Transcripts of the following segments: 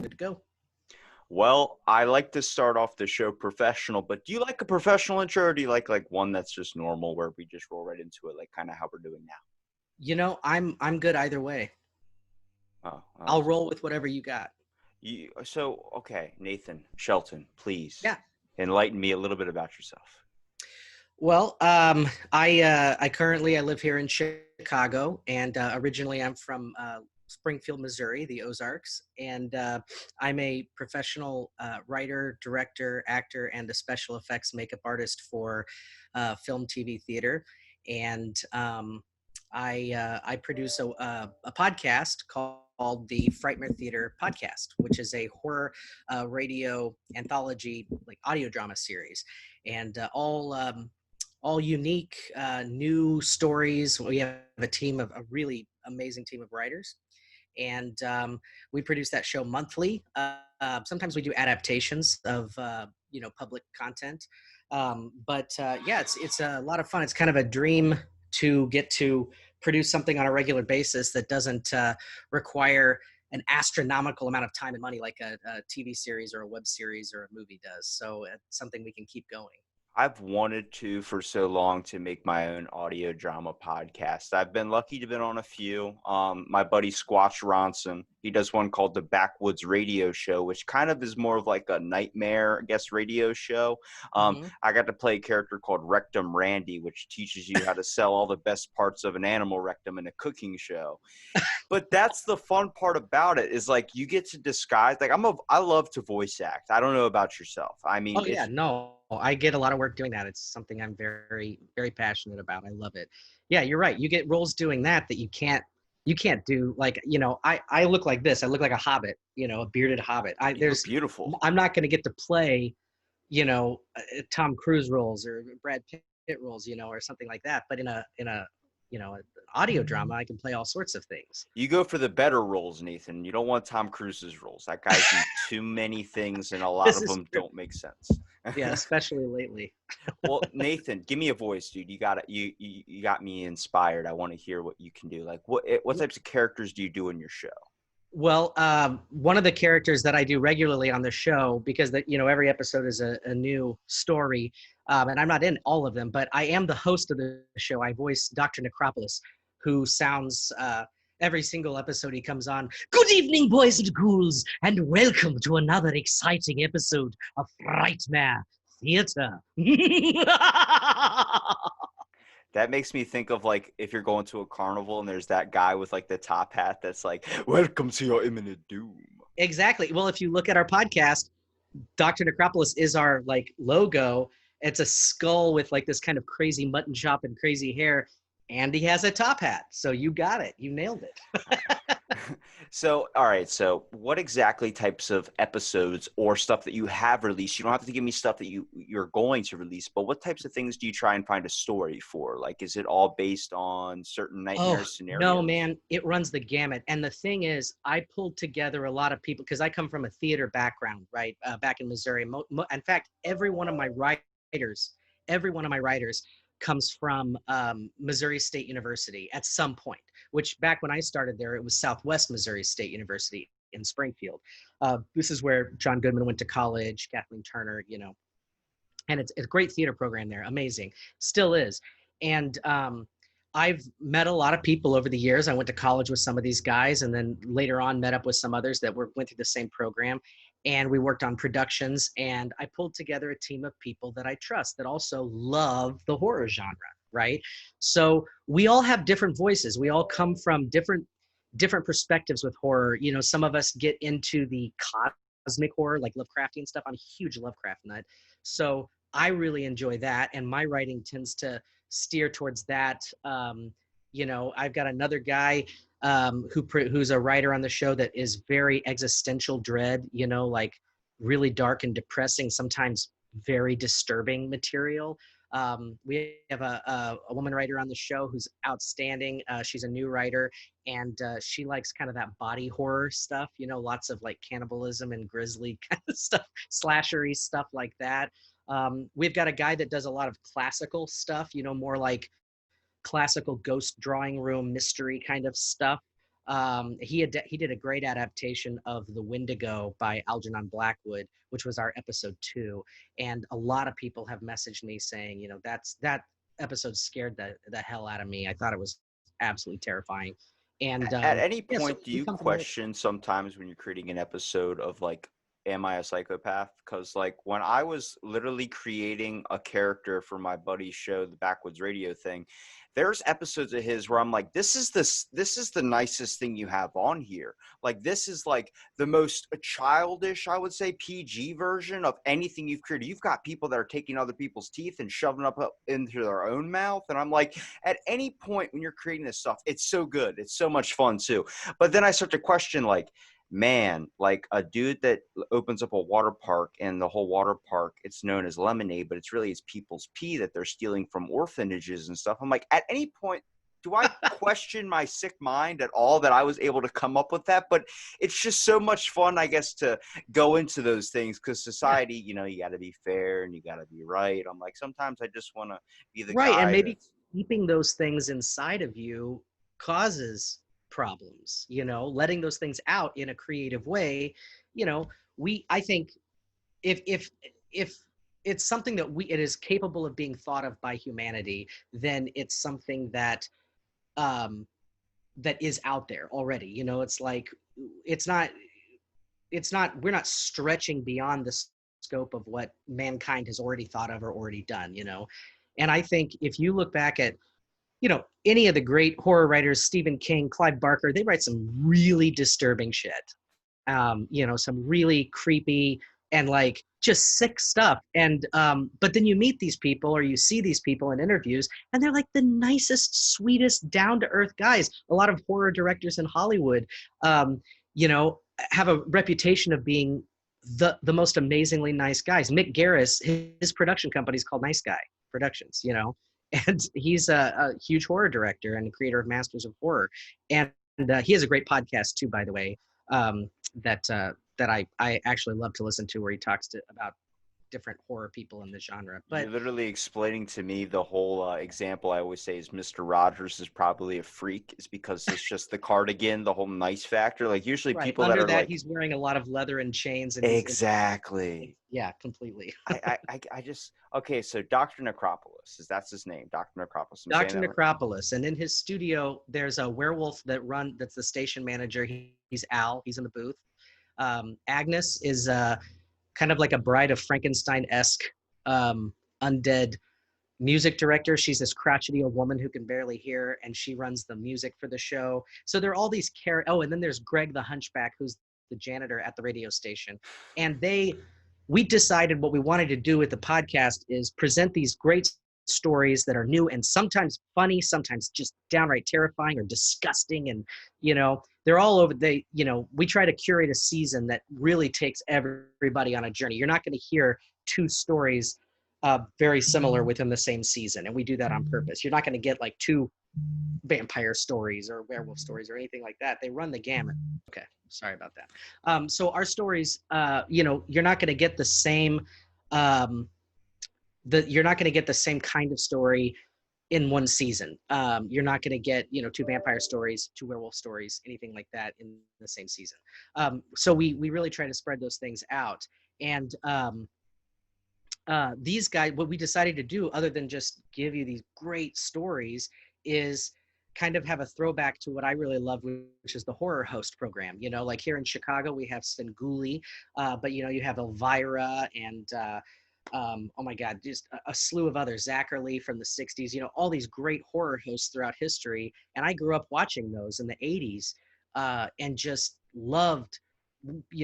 good to go. Well, I like to start off the show professional, but do you like a professional intro, or do you like one that's just normal where we just roll right into it, like kind of how we're doing now? I'm good either way. Oh, I'll roll with whatever you got. okay, Nathan, Shelton, please Yeah. enlighten me a little bit about yourself. Well, I currently live here in Chicago, and originally I'm from Springfield, Missouri, the Ozarks, and I'm a professional writer, director, actor, and a special effects makeup artist for film, TV, theater, and I produce a podcast called the Frightmare Theater Podcast, which is a horror radio anthology, like audio drama series, and all unique, new stories. We have a really amazing team of writers, and we produce that show monthly. Sometimes we do adaptations of public content, but yeah, it's a lot of fun. It's kind of a dream to get to produce something on a regular basis that doesn't require an astronomical amount of time and money like a TV series or a web series or a movie does. So it's something we can keep going. I've wanted to for so long to make my own audio drama podcast. I've been lucky to have been on a few. My buddy Squatch Ronson, he does one called the Backwoods Radio Show, which kind of is more of like a nightmare, I guess, radio show. I got to play a character called Rectum Randy, which teaches you how to sell all the best parts of an animal rectum in a cooking show. But that's the fun part about it, is like you get to disguise. Like I love to voice act. I don't know about yourself. I mean, I get a lot of work doing that. It's something I'm very, very passionate about. I love it. Yeah, you're right. You get roles doing that you can't do. Like, I look like this. I look like a hobbit, a bearded hobbit. You're beautiful. I'm not going to get to play, Tom Cruise roles or Brad Pitt roles, or something like that. But in an audio drama, I can play all sorts of things. You go for the better roles, Nathan. You don't want Tom Cruise's roles. That guy's in too many things, and a lot of them don't make sense. Yeah, especially lately. Well, Nathan, give me a voice, dude. You got me inspired. I want to hear what you can do. Like, what types of characters do you do in your show? Well, one of the characters that I do regularly on the show, because every episode is a new story, and I'm not in all of them, but I am the host of the show. I voice Dr. Necropolis, who sounds every single episode he comes on. Good evening, boys and ghouls, and welcome to another exciting episode of Frightmare Theater. That makes me think of like if you're going to a carnival and there's that guy with like the top hat that's like, "Welcome to your imminent doom." Exactly. Well, if you look at our podcast, Dr. Necropolis is our like logo. It's a skull with like this kind of crazy mutton chop and crazy hair, and he has a top hat. So you got it. You nailed it. So, all right. So what exactly types of episodes or stuff that you have released? You don't have to give me stuff that you're going to release, but what types of things do you try and find a story for? Like, is it all based on certain nightmare scenarios? No, man, it runs the gamut. And the thing is, I pulled together a lot of people because I come from a theater background, right? Back in Missouri. In fact, every one of my writers comes from Missouri State University at some point, which back when I started there, it was Southwest Missouri State University in Springfield. This is where John Goodman went to college, Kathleen Turner, and it's a great theater program there. Amazing. Still is. And I've met a lot of people over the years. I went to college with some of these guys, and then later on met up with some others that went through the same program. And we worked on productions, and I pulled together a team of people that I trust that also love the horror genre, right? So we all have different voices. We all come from different perspectives with horror. Some of us get into the cosmic horror, like Lovecraftian stuff. I'm a huge Lovecraft nut. So I really enjoy that, and my writing tends to steer towards that. I've got another guy who's a writer on the show that is very existential dread, like really dark and depressing, sometimes very disturbing material. We have a woman writer on the show who's outstanding. She's a new writer, and she likes kind of that body horror stuff, lots of like cannibalism and grisly kind of stuff, slashery stuff like that. We've got a guy that does a lot of classical stuff, more like classical ghost drawing room mystery kind of stuff. He did a great adaptation of The Wendigo by Algernon Blackwood, which was our episode 2. And a lot of people have messaged me saying, you know, that episode scared the hell out of me. I thought it was absolutely terrifying. And At any yeah, so point, do we you come together. question sometimes when you're creating an episode of like, am I a psychopath? Because like when I was literally creating a character for my buddy's show, the Backwoods Radio thing, there's episodes of his where I'm like, this is the nicest thing you have on here. Like this is like the most childish, I would say, PG version of anything you've created. You've got people that are taking other people's teeth and shoving up into their own mouth, and I'm like, at any point when you're creating this stuff, it's so good, it's so much fun too. But then I start to question, like, man, like a dude that opens up a water park, and the whole water park, it's known as lemonade, but it's really it's people's pee that they're stealing from orphanages and stuff. I'm like, at any point do I question my sick mind at all that I was able to come up with that? But it's just so much fun, I guess, to go into those things, because society, you know, you got to be fair and you got to be right. I'm like, sometimes I just want to be the Right. And guy maybe that's keeping those things inside of you causes problems, you know, letting those things out in a creative way. You know, I think if it's something that it is capable of being thought of by humanity, then it's something that, um, that is out there already. You know, it's like, it's not, we're not stretching beyond the scope of what mankind has already thought of or already done, you know. And I think if you look back at, you know, any of the great horror writers, Stephen King, Clive Barker, they write some really disturbing shit. You know, some really creepy and like just sick stuff. And but then you meet these people or you see these people in interviews, and they're like the nicest, sweetest, down to earth guys. A lot of horror directors in Hollywood, you know, have a reputation of being the most amazingly nice guys. Mick Garris, his production company is called Nice Guy Productions, you know, and he's a huge horror director and creator of Masters of Horror. And he has a great podcast too, by the way, that I actually love to listen to, where he talks about different horror people in the genre. you're But literally explaining to me the whole example I always say is Mr. Rogers is probably a freak, is because it's just the cardigan, the whole nice factor. Like usually right people that under are that, like, he's wearing a lot of leather and chains, and exactly. yeah, completely. I just, okay, so Dr. Necropolis, that's his name, Dr. Necropolis. I'm saying Dr. that right? Necropolis, and in his studio, there's a werewolf that's the station manager. He's Al. He's in the booth. Agnes is kind of like a Bride of Frankenstein-esque undead music director. She's this crotchety old woman who can barely hear, and she runs the music for the show. So there are all these oh, and then there's Greg the Hunchback, who's the janitor at the radio station. And we decided what we wanted to do with the podcast is present these great stories that are new and sometimes funny, sometimes just downright terrifying or disgusting. And, you know, they're all over. We try to curate a season that really takes everybody on a journey. You're not going to hear two stories very similar within the same season, and we do that on purpose. You're not going to get like two vampire stories or werewolf stories or anything like that. They run the gamut. Okay, sorry about that. So our stories, you're not going to get the same, you're not going to get the same kind of story in one season. You're not going to get, two vampire stories, two werewolf stories, anything like that in the same season. So we really try to spread those things out. And these guys, what we decided to do, other than just give you these great stories, is kind of have a throwback to what I really love, which is the horror host program. You know, like here in Chicago, we have Svengoolie, but you have Elvira and oh my God, just a slew of others, Zachary from the 60s, all these great horror hosts throughout history. And I grew up watching those in the 80s and just loved,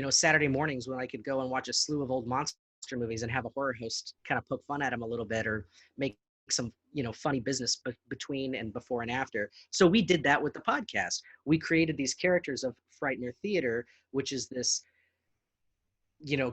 Saturday mornings when I could go and watch a slew of old monster movies and have a horror host kind of poke fun at them a little bit or make some funny business between and before and after. So we did that with the podcast. We created these characters of Frightener Theater, which is this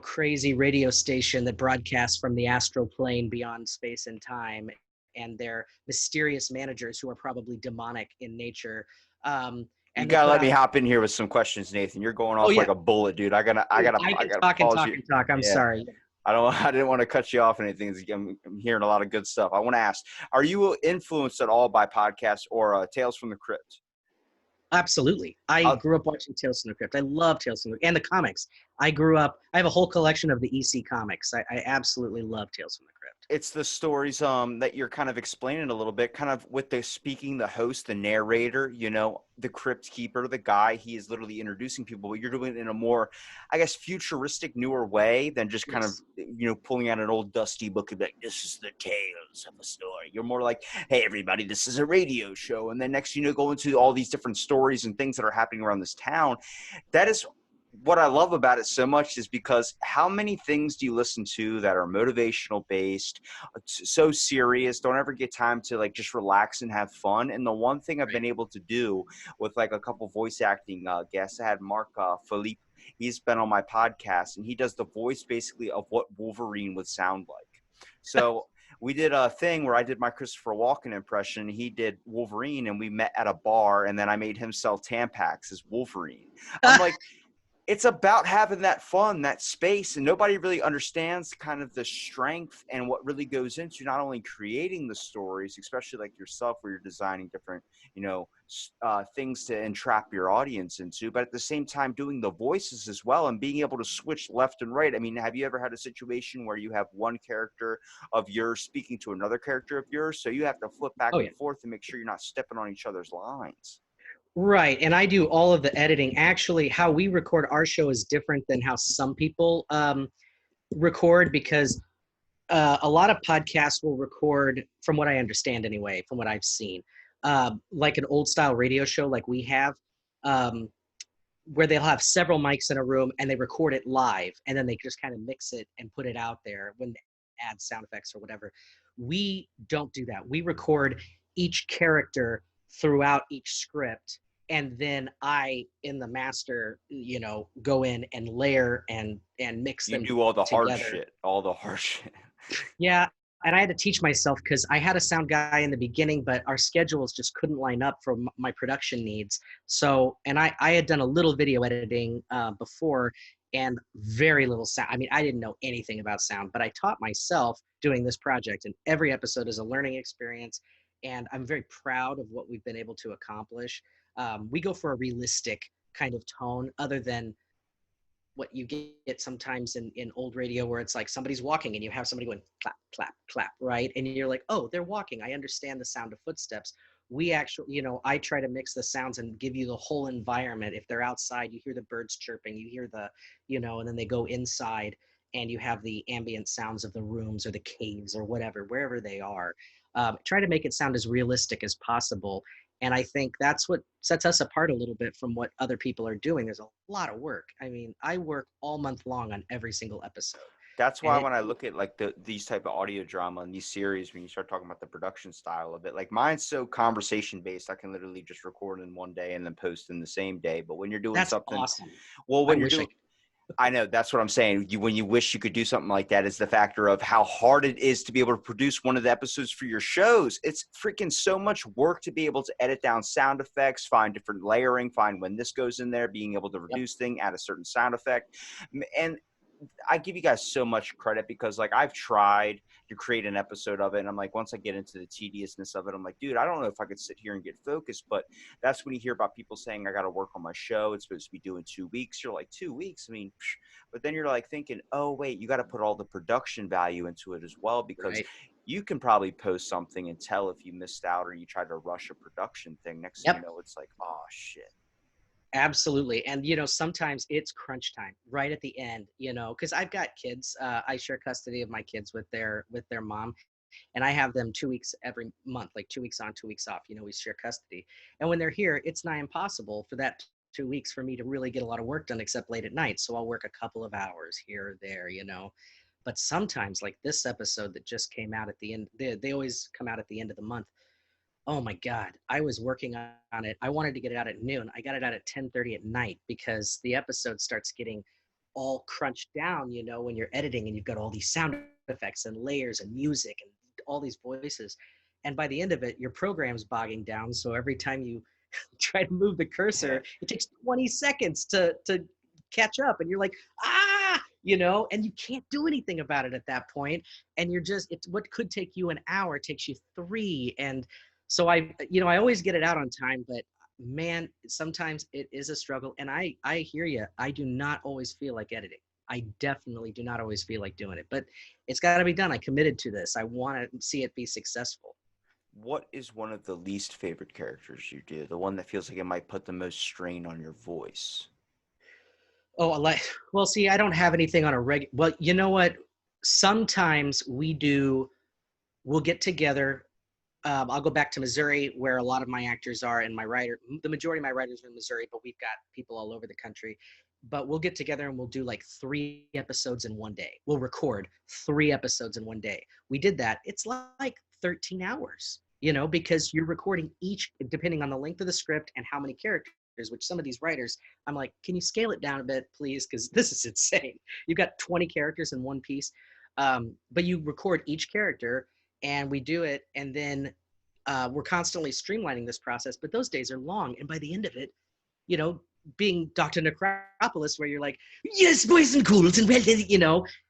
crazy radio station that broadcasts from the astral plane beyond space and time, and their mysterious managers who are probably demonic in nature. You And they gotta put let me out hop in here with some questions, Nathan. You're going oh off yeah, like a bullet, dude. I gotta I can talk and pause talk you. and talk. I'm Yeah. sorry. I didn't want to cut you off or anything. I'm hearing a lot of good stuff. I want to ask, are you influenced at all by podcasts or Tales from the Crypt? Absolutely. I I'll, grew up watching Tales from the Crypt. I love Tales from the and the comics. I have a whole collection of the EC comics. I absolutely love Tales from the Crypt. it's the stories that you're kind of explaining a little bit, kind of with the speaking, the host, the narrator, the crypt keeper, the guy. He is literally introducing people, but you're doing it in a more, I guess, futuristic, newer way than just kind of Yes. pulling out an old dusty book and be like, this is the tales of a story. You're more like, hey everybody, this is a radio show, and then next go into all these different stories and things that are happening around this town. That is what I love about it so much, is because how many things do you listen to that are motivational based, so serious, don't ever get time to like just relax and have fun. And the one thing I've Right. been able to do with like a couple voice acting guests, I had Mark Philippe, he's been on my podcast, and he does the voice basically of what Wolverine would sound like. So we did a thing where I did my Christopher Walken impression, he did Wolverine, and we met at a bar, and then I made him sell Tampax as Wolverine. I'm like, it's about having that fun, that space, and nobody really understands kind of the strength and what really goes into not only creating the stories, especially like yourself, where you're designing different, things to entrap your audience into, but at the same time doing the voices as well and being able to switch left and right. I mean, have you ever had a situation where you have one character of yours speaking to another character of yours, so you have to flip back Oh and yeah. forth and make sure you're not stepping on each other's lines? Right. And I do all of the editing. Actually, how we record our show is different than how some people record, because a lot of podcasts will record, from what I understand anyway, from what I've seen, like an old style radio show like we have, um, where they'll have several mics in a room and they record it live, and then they just kind of mix it and put it out there when they add sound effects or whatever. We don't do that. We record each character throughout each script, and then I, in the master, go in and layer and mix You them do all the hard together. shit, all the hard shit. Yeah, and I had to teach myself because I had a sound guy in the beginning, but our schedules just couldn't line up for my production needs. So, and I had done a little video editing before, and very little sound. I mean, I didn't know anything about sound, but I taught myself doing this project, and every episode is a learning experience. And I'm very proud of what we've been able to accomplish. We go for a realistic kind of tone, other than what you get sometimes in old radio, where it's like somebody's walking and you have somebody going clap, clap, clap, right? And you're like, oh, they're walking. I understand the sound of footsteps. We actually, I try to mix the sounds and give you the whole environment. If they're outside, you hear the birds chirping, you hear and then they go inside and you have the ambient sounds of the rooms or the caves or whatever, wherever they are. Try to make it sound as realistic as possible. And I think that's what sets us apart a little bit from what other people are doing. There's a lot of work. I mean, I work all month long on every single episode. That's And why it, when I look at like these type of audio drama and these series, when you start talking about the production style of it, like mine's so conversation based, I can literally just record in one day and then post in the same day. But when you're doing that's something, awesome. well, I when you're wish I doing, could. I know that's what I'm saying. When you wish you could do something like that, is the factor of how hard it is to be able to produce one of the episodes for your shows. It's freaking so much work to be able to edit down sound effects, find different layering, find when this goes in there, being able to Yep. reduce thing, add a certain sound effect. And I give you guys so much credit, because like I've tried to create an episode of it, and I'm like, once I get into the tediousness of it, I'm like, dude, I don't know if I could sit here and get focused. But that's when you hear about people saying, I got to work on my show, it's supposed to be due in 2 weeks. You're like, 2 weeks? I mean, but then you're like thinking, oh wait, you got to put all the production value into it as well, because Right. you can probably post something and tell if you missed out or you tried to rush a production thing. Next thing you Yep. know, it's like, oh shit. Absolutely. And, sometimes it's crunch time right at the end, because I've got kids. I share custody of my kids with their mom. And I have them 2 weeks every month, like 2 weeks on, 2 weeks off. We share custody. And when they're here, it's nigh impossible for that 2 weeks for me to really get a lot of work done, except late at night. So I'll work a couple of hours here or there. But sometimes, like this episode that just came out at the end, they always come out at the end of the month. Oh my God, I was working on it. I wanted to get it out at noon. I got it out at 10:30 at night, because the episode starts getting all crunched down, when you're editing and you've got all these sound effects and layers and music and all these voices. And by the end of it, your program's bogging down. So every time you try to move the cursor, it takes 20 seconds to catch up. And you're like, and you can't do anything about it at that point. And it's what could take you an hour takes you 3. And so I always get it out on time, but man, sometimes it is a struggle. And I hear you. I do not always feel like editing. I definitely do not always feel like doing it, but it's got to be done. I committed to this. I want to see it be successful. What is one of the least favorite characters you do? The one that feels like it might put the most strain on your voice? Oh, well, see, I don't have anything on a well, you know what? Sometimes we'll get together. I'll go back to Missouri, where a lot of my actors are, and the majority of my writers are in Missouri, but we've got people all over the country. But we'll get together and we'll do like 3 episodes in one day. We'll record 3 episodes in one day. We did that. It's like 13 hours, because you're recording each, depending on the length of the script and how many characters, which some of these writers, I'm like, can you scale it down a bit, please? Because this is insane. You've got 20 characters in one piece. But you record each character and we do it. And then we're constantly streamlining this process, but those days are long. And by the end of it, being Dr. Necropolis, where you're like, yes, boys and ghouls, and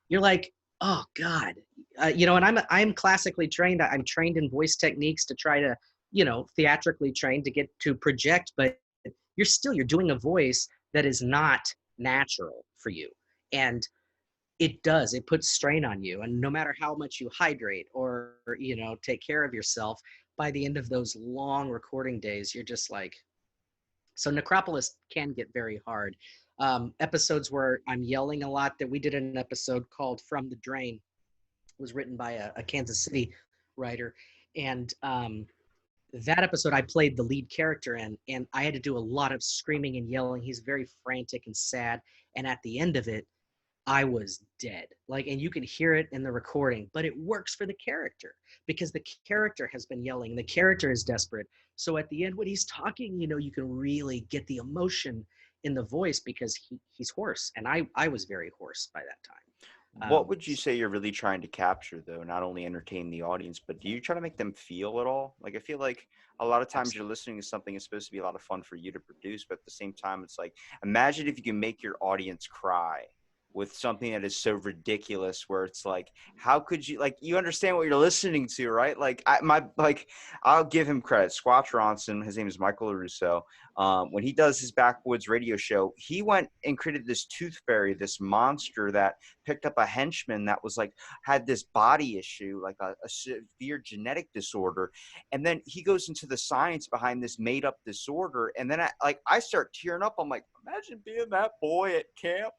you're like, oh God, and I'm classically trained. I'm trained in voice techniques to try to, theatrically trained to get to project, but you're doing a voice that is not natural for you. And it puts strain on you. And no matter how much you hydrate or, take care of yourself, by the end of those long recording days, you're just like, so Necropolis can get very hard. Episodes where I'm yelling a lot, that we did an episode called From the Drain. It was written by a Kansas City writer. And that episode I played the lead character in, and I had to do a lot of screaming and yelling. He's very frantic and sad. And at the end of it, I was dead. And you can hear it in the recording, but it works for the character because the character has been yelling. The character is desperate. So at the end, when he's talking, you can really get the emotion in the voice because he's hoarse. And I was very hoarse by that time. What would you say you're really trying to capture, though? Not only entertain the audience, but do you try to make them feel at all? Like, I feel like a lot of times you're listening to something that's supposed to be a lot of fun for you to produce, but at the same time, it's like, imagine if you can make your audience cry with something that is so ridiculous, where it's like, how could you, like, you understand what you're listening to, right? I'll give him credit. Squatch Ronson, his name is Michael LaRusso. When he does his Backwoods radio show, he went and created this tooth fairy, this monster that picked up a henchman that was like, had this body issue, like a severe genetic disorder. And then he goes into the science behind this made up disorder. And then I start tearing up. I'm like, imagine being that boy at camp.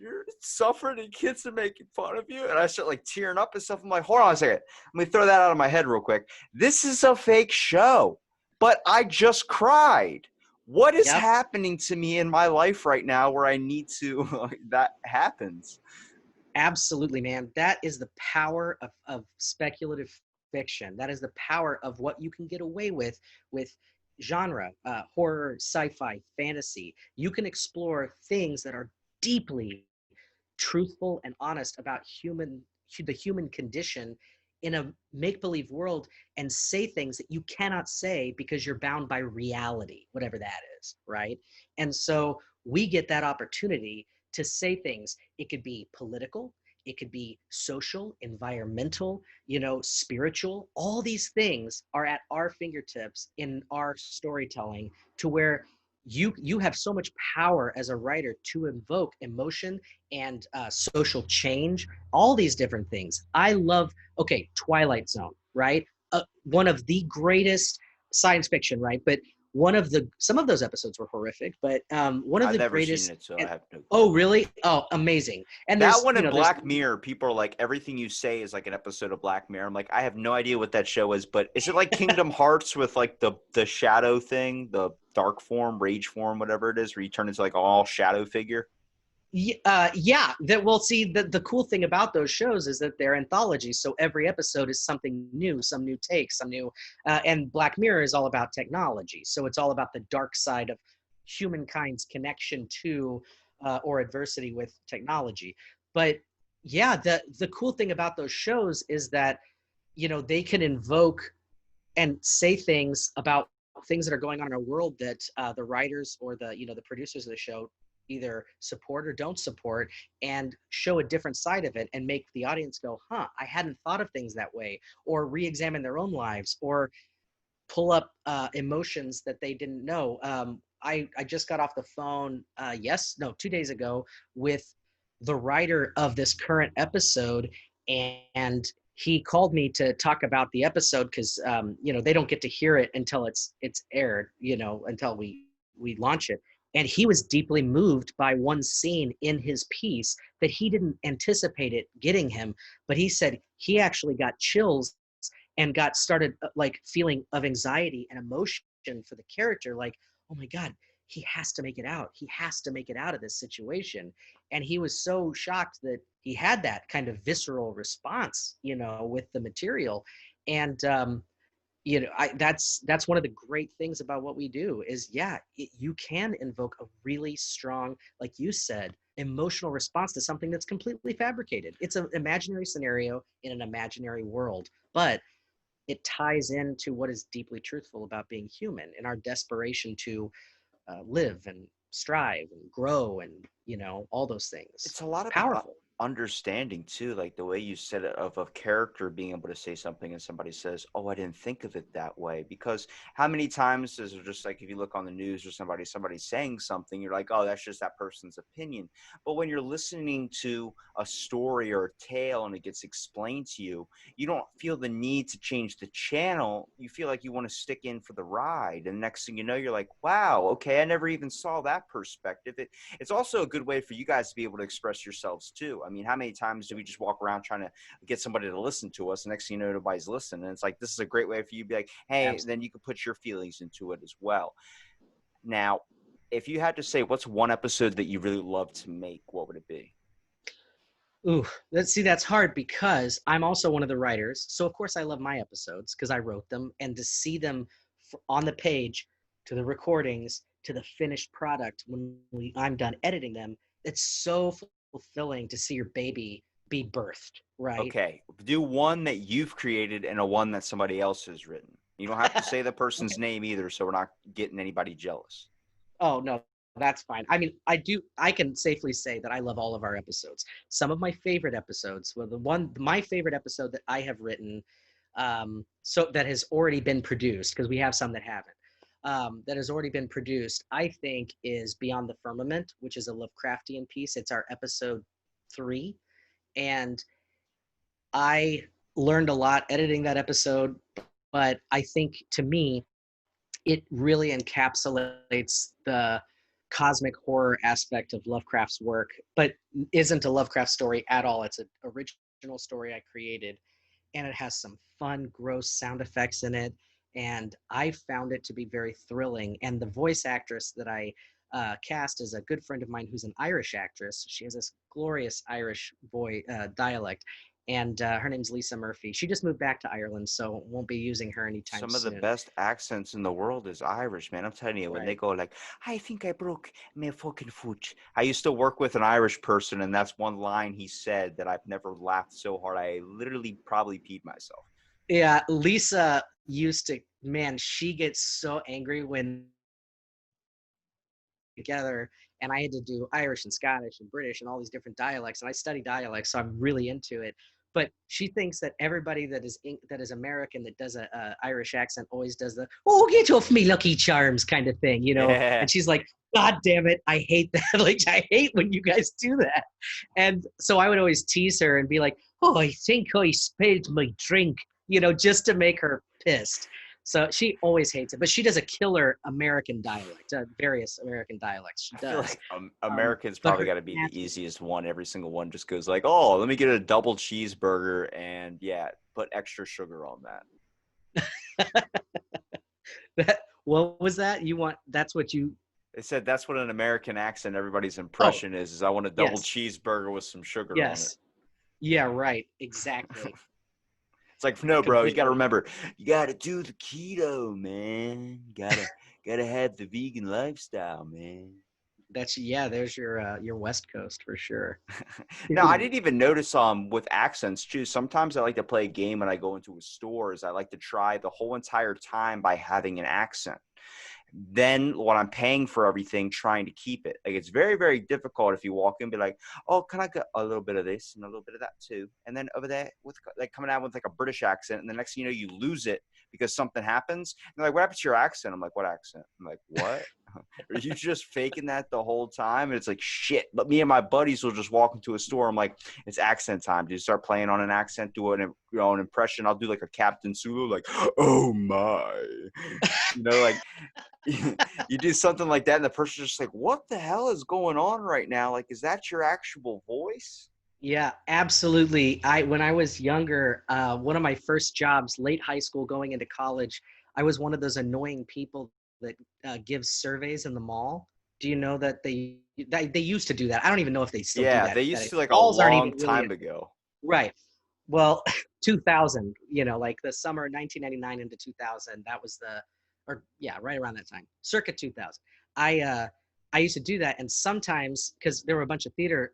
You're suffering and kids are making fun of you. And I start like tearing up and stuff. I'm like, hold on a second. Let me throw that out of my head real quick. This is a fake show, but I just cried. What is happening to me in my life right now where I need to, that happens? Absolutely, man. That is the power of speculative fiction. That is the power of what you can get away with genre, horror, sci-fi, fantasy. You can explore things that are deeply truthful and honest about the human condition in a make-believe world, and say things that you cannot say because you're bound by reality, whatever that is, right? And so we get that opportunity to say things. It could be political, it could be social, environmental, spiritual. All these things are at our fingertips in our storytelling, to where you have so much power as a writer to invoke emotion and social change, all these different things. I love, Twilight Zone, right? One of the greatest science fiction, right? But some of those episodes were horrific, but one of I've the never greatest. seen it, so I have no clue. Oh, really? Oh, amazing. And that one in Black Mirror, people are like, everything you say is like an episode of Black Mirror. I'm like, I have no idea what that show is, but is it like Kingdom Hearts with like the shadow thing, the dark form, rage form, whatever it is, where you turn into like all shadow figure? Yeah. The cool thing about those shows is that they're anthologies. So every episode is something new, some new take, and Black Mirror is all about technology. So it's all about the dark side of humankind's connection to or adversity with technology. But yeah, the cool thing about those shows is that, they can invoke and say things about things that are going on in our world that the writers or the producers of the show either support or don't support, and show a different side of it and make the audience go, I hadn't thought of things that way, or re-examine their own lives, or pull up emotions that they didn't know. I just got off the phone 2 days ago with the writer of this current episode, and he called me to talk about the episode because they don't get to hear it until it's aired, until we launch it. And he was deeply moved by one scene in his piece that he didn't anticipate it getting him, but he said he actually got chills and got started like feeling of anxiety and emotion for the character, like, oh my God, he has to make it out. He has to make it out of this situation. And he was so shocked that he had that kind of visceral response, with the material. And that's one of the great things about what we do is, you can invoke a really strong, like you said, emotional response to something that's completely fabricated. It's an imaginary scenario in an imaginary world, but it ties into what is deeply truthful about being human and our desperation to live and strive and grow and all those things. It's a lot It's about powerful. understanding too, like the way you said it, of a character being able to say something and somebody says, "Oh, I didn't think of it that way." Because how many times is it just like if you look on the news or somebody's saying something, you're like, "Oh, that's just that person's opinion." But when you're listening to a story or a tale and it gets explained to you, you don't feel the need to change the channel. You feel like you want to stick in for the ride. And next thing you know, you're like, "Wow, okay, I never even saw that perspective." It's also a good way for you guys to be able to express yourselves too. I mean, how many times do we just walk around trying to get somebody to listen to us? And next thing you know, nobody's listening. And it's like, this is a great way for you to be like, hey, Absolutely. then you can put your feelings into it as well. Now, if you had to say what's one episode that you really love to make, what would it be? Ooh, that's hard because I'm also one of the writers. So of course I love my episodes because I wrote them, and to see them on the page, to the recordings, to the finished product when I'm done editing them, it's so fulfilling to see your baby be birthed, right? Okay, do one that you've created and a one that somebody else has written. You don't have to say the person's Okay. name either, so we're not getting anybody jealous. Oh no, that's fine. I mean, I can safely say that I love all of our episodes. Some of my favorite episodes, well, my favorite episode that I have written, so that has already been produced, because we have some that haven't, that has already been produced, I think is Beyond the Firmament, which is a Lovecraftian piece. It's our episode 3. And I learned a lot editing that episode, but I think to me, it really encapsulates the cosmic horror aspect of Lovecraft's work, but isn't a Lovecraft story at all. It's an original story I created, and it has some fun, gross sound effects in it. And I found it to be very thrilling. And the voice actress that I cast is a good friend of mine who's an Irish actress. She has this glorious Irish voice dialect, and her name's Lisa Murphy. She just moved back to Ireland, so won't be using her anytime Some of the soon. best accents in the world is Irish, man. I'm telling you, when they Right. go like, I think I broke my fucking foot. I used to work with an Irish person, and that's one line he said that I've never laughed so hard. I literally probably peed myself. Yeah, Lisa used to, man, she gets so angry when together, and I had to do Irish and Scottish and British and all these different dialects, and I study dialects, so I'm really into it. But she thinks that everybody that is American that does a Irish accent always does the "oh, get off me, Lucky Charms" kind of thing, Yeah. And she's like, "God damn it, I hate that! Like, I hate when you guys do that." And so I would always tease her and be like, "Oh, I think I spilled my drink," just to make her pissed. So she always hates it, but she does a killer American dialect, various American dialects she I feel does. like Americans But probably her got to be the snatches, easiest one. Every single one just goes like, oh, let me get a double cheeseburger and yeah, put extra sugar on that. what was that? That's what you, They said that's what an American accent, everybody's oh, impression is I want a double yes, cheeseburger with some sugar on it. yes. Yeah, right, exactly. It's like, no, bro, you got to Completely. remember, you got to do the keto, man. Gotta have the vegan lifestyle, man. There's your West Coast for sure. Now, I Dude, didn't even notice with accents too. Sometimes I like to play a game when I go into a store. I like to try the whole entire time by having an accent. Then when I'm paying for everything, trying to keep it. Like it's very, very difficult if you walk in and be like, oh, can I get a little bit of this and a little bit of that too? And then over there with like coming out with like a British accent, and the next thing you know, you lose it because something happens. And they're like, what happened to your accent? I'm like, what accent? I'm like, what? Are you just faking that the whole time? And it's like, shit. But me and my buddies will just walk into a store. I'm like, it's accent time. Do you start playing on an accent, do an impression? I'll do like a Captain Sulu, like, oh my. Like you do something like that and the person's just like, what the hell is going on right now? Like, is that your actual voice? Yeah, absolutely. When I was younger, one of my first jobs, late high school going into college, I was one of those annoying people that gives surveys in the mall. Do you know that they used to do that? I don't even know if they still do Yeah, that. they used to, like, a Malls aren't long even really time ago. right. Well, 2000, like the summer 1999 into 2000, that was right around that time, circa 2000. I used to do that, and sometimes because there were a bunch of theater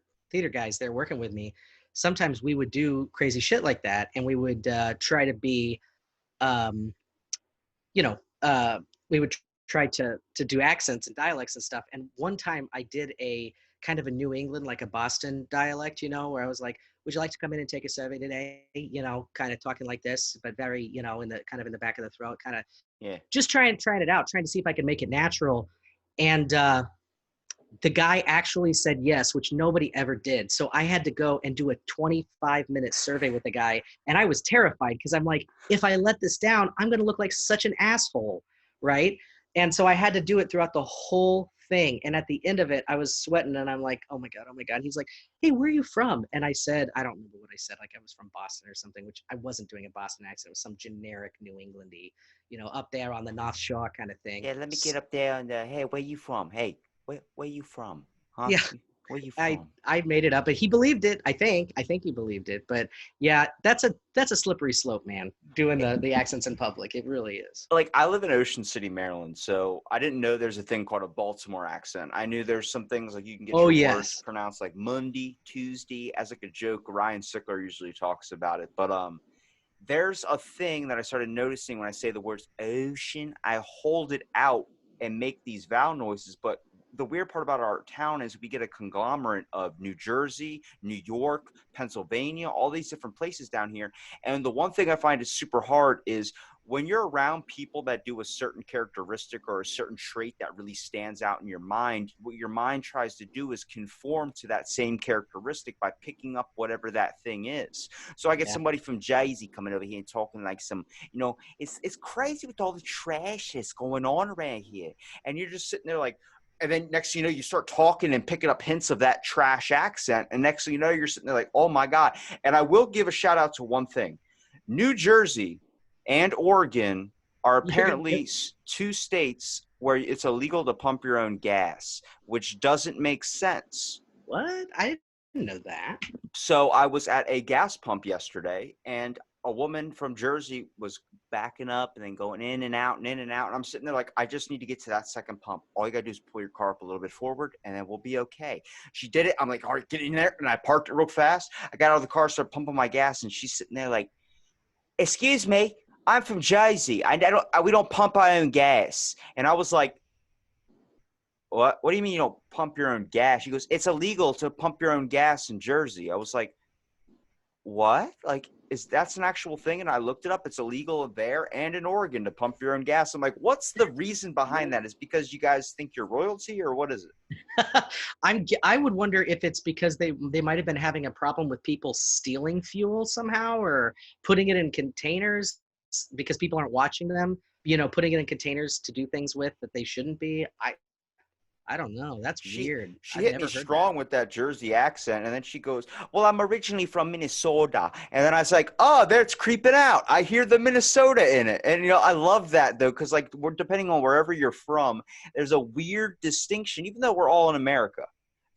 guys there working with me, sometimes we would do crazy shit like that, and we would try to be, um, you know, we would try to do accents and dialects and stuff. And one time I did a kind of a New England, like a Boston dialect, where I was like, would you like to come in and take a survey today? Kind of talking like this, but very, in the back of the throat, kind of Yeah. just trying it out, trying to see if I could make it natural. And the guy actually said yes, which nobody ever did. So I had to go and do a 25-minute survey with the guy. And I was terrified because I'm like, if I let this down, I'm going to look like such an asshole, right? And so I had to do it throughout the whole thing. And at the end of it, I was sweating and I'm like, oh my God, oh my God. And he's like, hey, where are you from? And I said, I don't remember what I said. Like I was from Boston or something, which I wasn't doing a Boston accent. It was some generic New Englandy, up there on the North Shore kind of thing. Yeah, let me get up there and, hey, where you from? Hey, where you from? Huh? Yeah. Where you I from? made it up, but he believed it. I think he believed it. But yeah, that's a slippery slope, man. Doing the accents in public, it really is. Like, I live in Ocean City, Maryland, so I didn't know there's a thing called a Baltimore accent. I knew there's some things like you can get your words pronounced like Monday, Tuesday, as like a joke. Ryan Sickler usually talks about it, but there's a thing that I started noticing when I say the words ocean. I hold it out and make these vowel noises, but the weird part about our town is we get a conglomerate of New Jersey, New York, Pennsylvania, all these different places down here. And the one thing I find is super hard is when you're around people that do a certain characteristic or a certain trait that really stands out in your mind, what your mind tries to do is conform to that same characteristic by picking up whatever that thing is. So I get somebody from Jersey coming over here and talking like some, it's crazy with all the trash that's going on around here. And you're just sitting there like, and then next thing you know, you start talking and picking up hints of that trash accent. And next thing you know, you're sitting there like, oh my God. And I will give a shout out to one thing. New Jersey and Oregon are apparently two states where it's illegal to pump your own gas, which doesn't make sense. What? I didn't know that. So I was at a gas pump yesterday, and a woman from Jersey was backing up and then going in and out and in and out. And I'm sitting there like, I just need to get to that second pump. All you got to do is pull your car up a little bit forward and then we'll be okay. She did it. I'm like, all right, get in there. And I parked it real fast. I got out of the car, started pumping my gas, and she's sitting there like, excuse me, I'm from Jersey. We don't pump our own gas. And I was like, what do you mean you don't pump your own gas? She goes, it's illegal to pump your own gas in Jersey. I was like, what? Like, that's an actual thing? And I looked it up. It's illegal there and in Oregon to pump your own gas. I'm like, what's the reason behind that? Is because you guys think you're royalty, or what is it? I would wonder if it's because they might have been having a problem with people stealing fuel somehow, or putting it in containers because people aren't watching them, putting it in containers to do things with that they shouldn't be. I don't know. That's weird. She hit me strong with that Jersey accent, and then she goes, well, I'm originally from Minnesota. And then I was like, oh, that's creeping out. I hear the Minnesota in it. And, I love that, though, because, like, depending on wherever you're from, there's a weird distinction, even though we're all in America.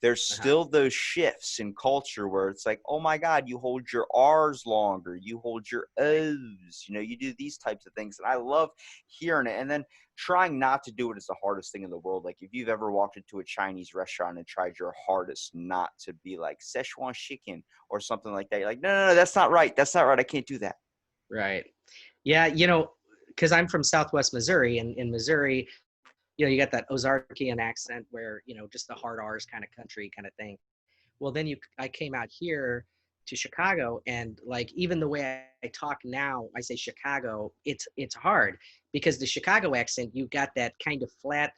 There's still those shifts in culture where it's like, oh, my God, you hold your R's longer. You hold your O's. You do these types of things. And I love hearing it. And then trying not to do it is the hardest thing in the world. Like, if you've ever walked into a Chinese restaurant and tried your hardest not to be like Szechuan chicken or something like that, you're like, no, that's not right. That's not right. I can't do that. Right. Yeah, because I'm from Southwest Missouri, and in Missouri, you got that Ozarkian accent where, just the hard R's kind of country kind of thing. Well, then I came out here to Chicago, and like even the way I talk now, I say Chicago. It's hard because the Chicago accent, you got that kind of flat,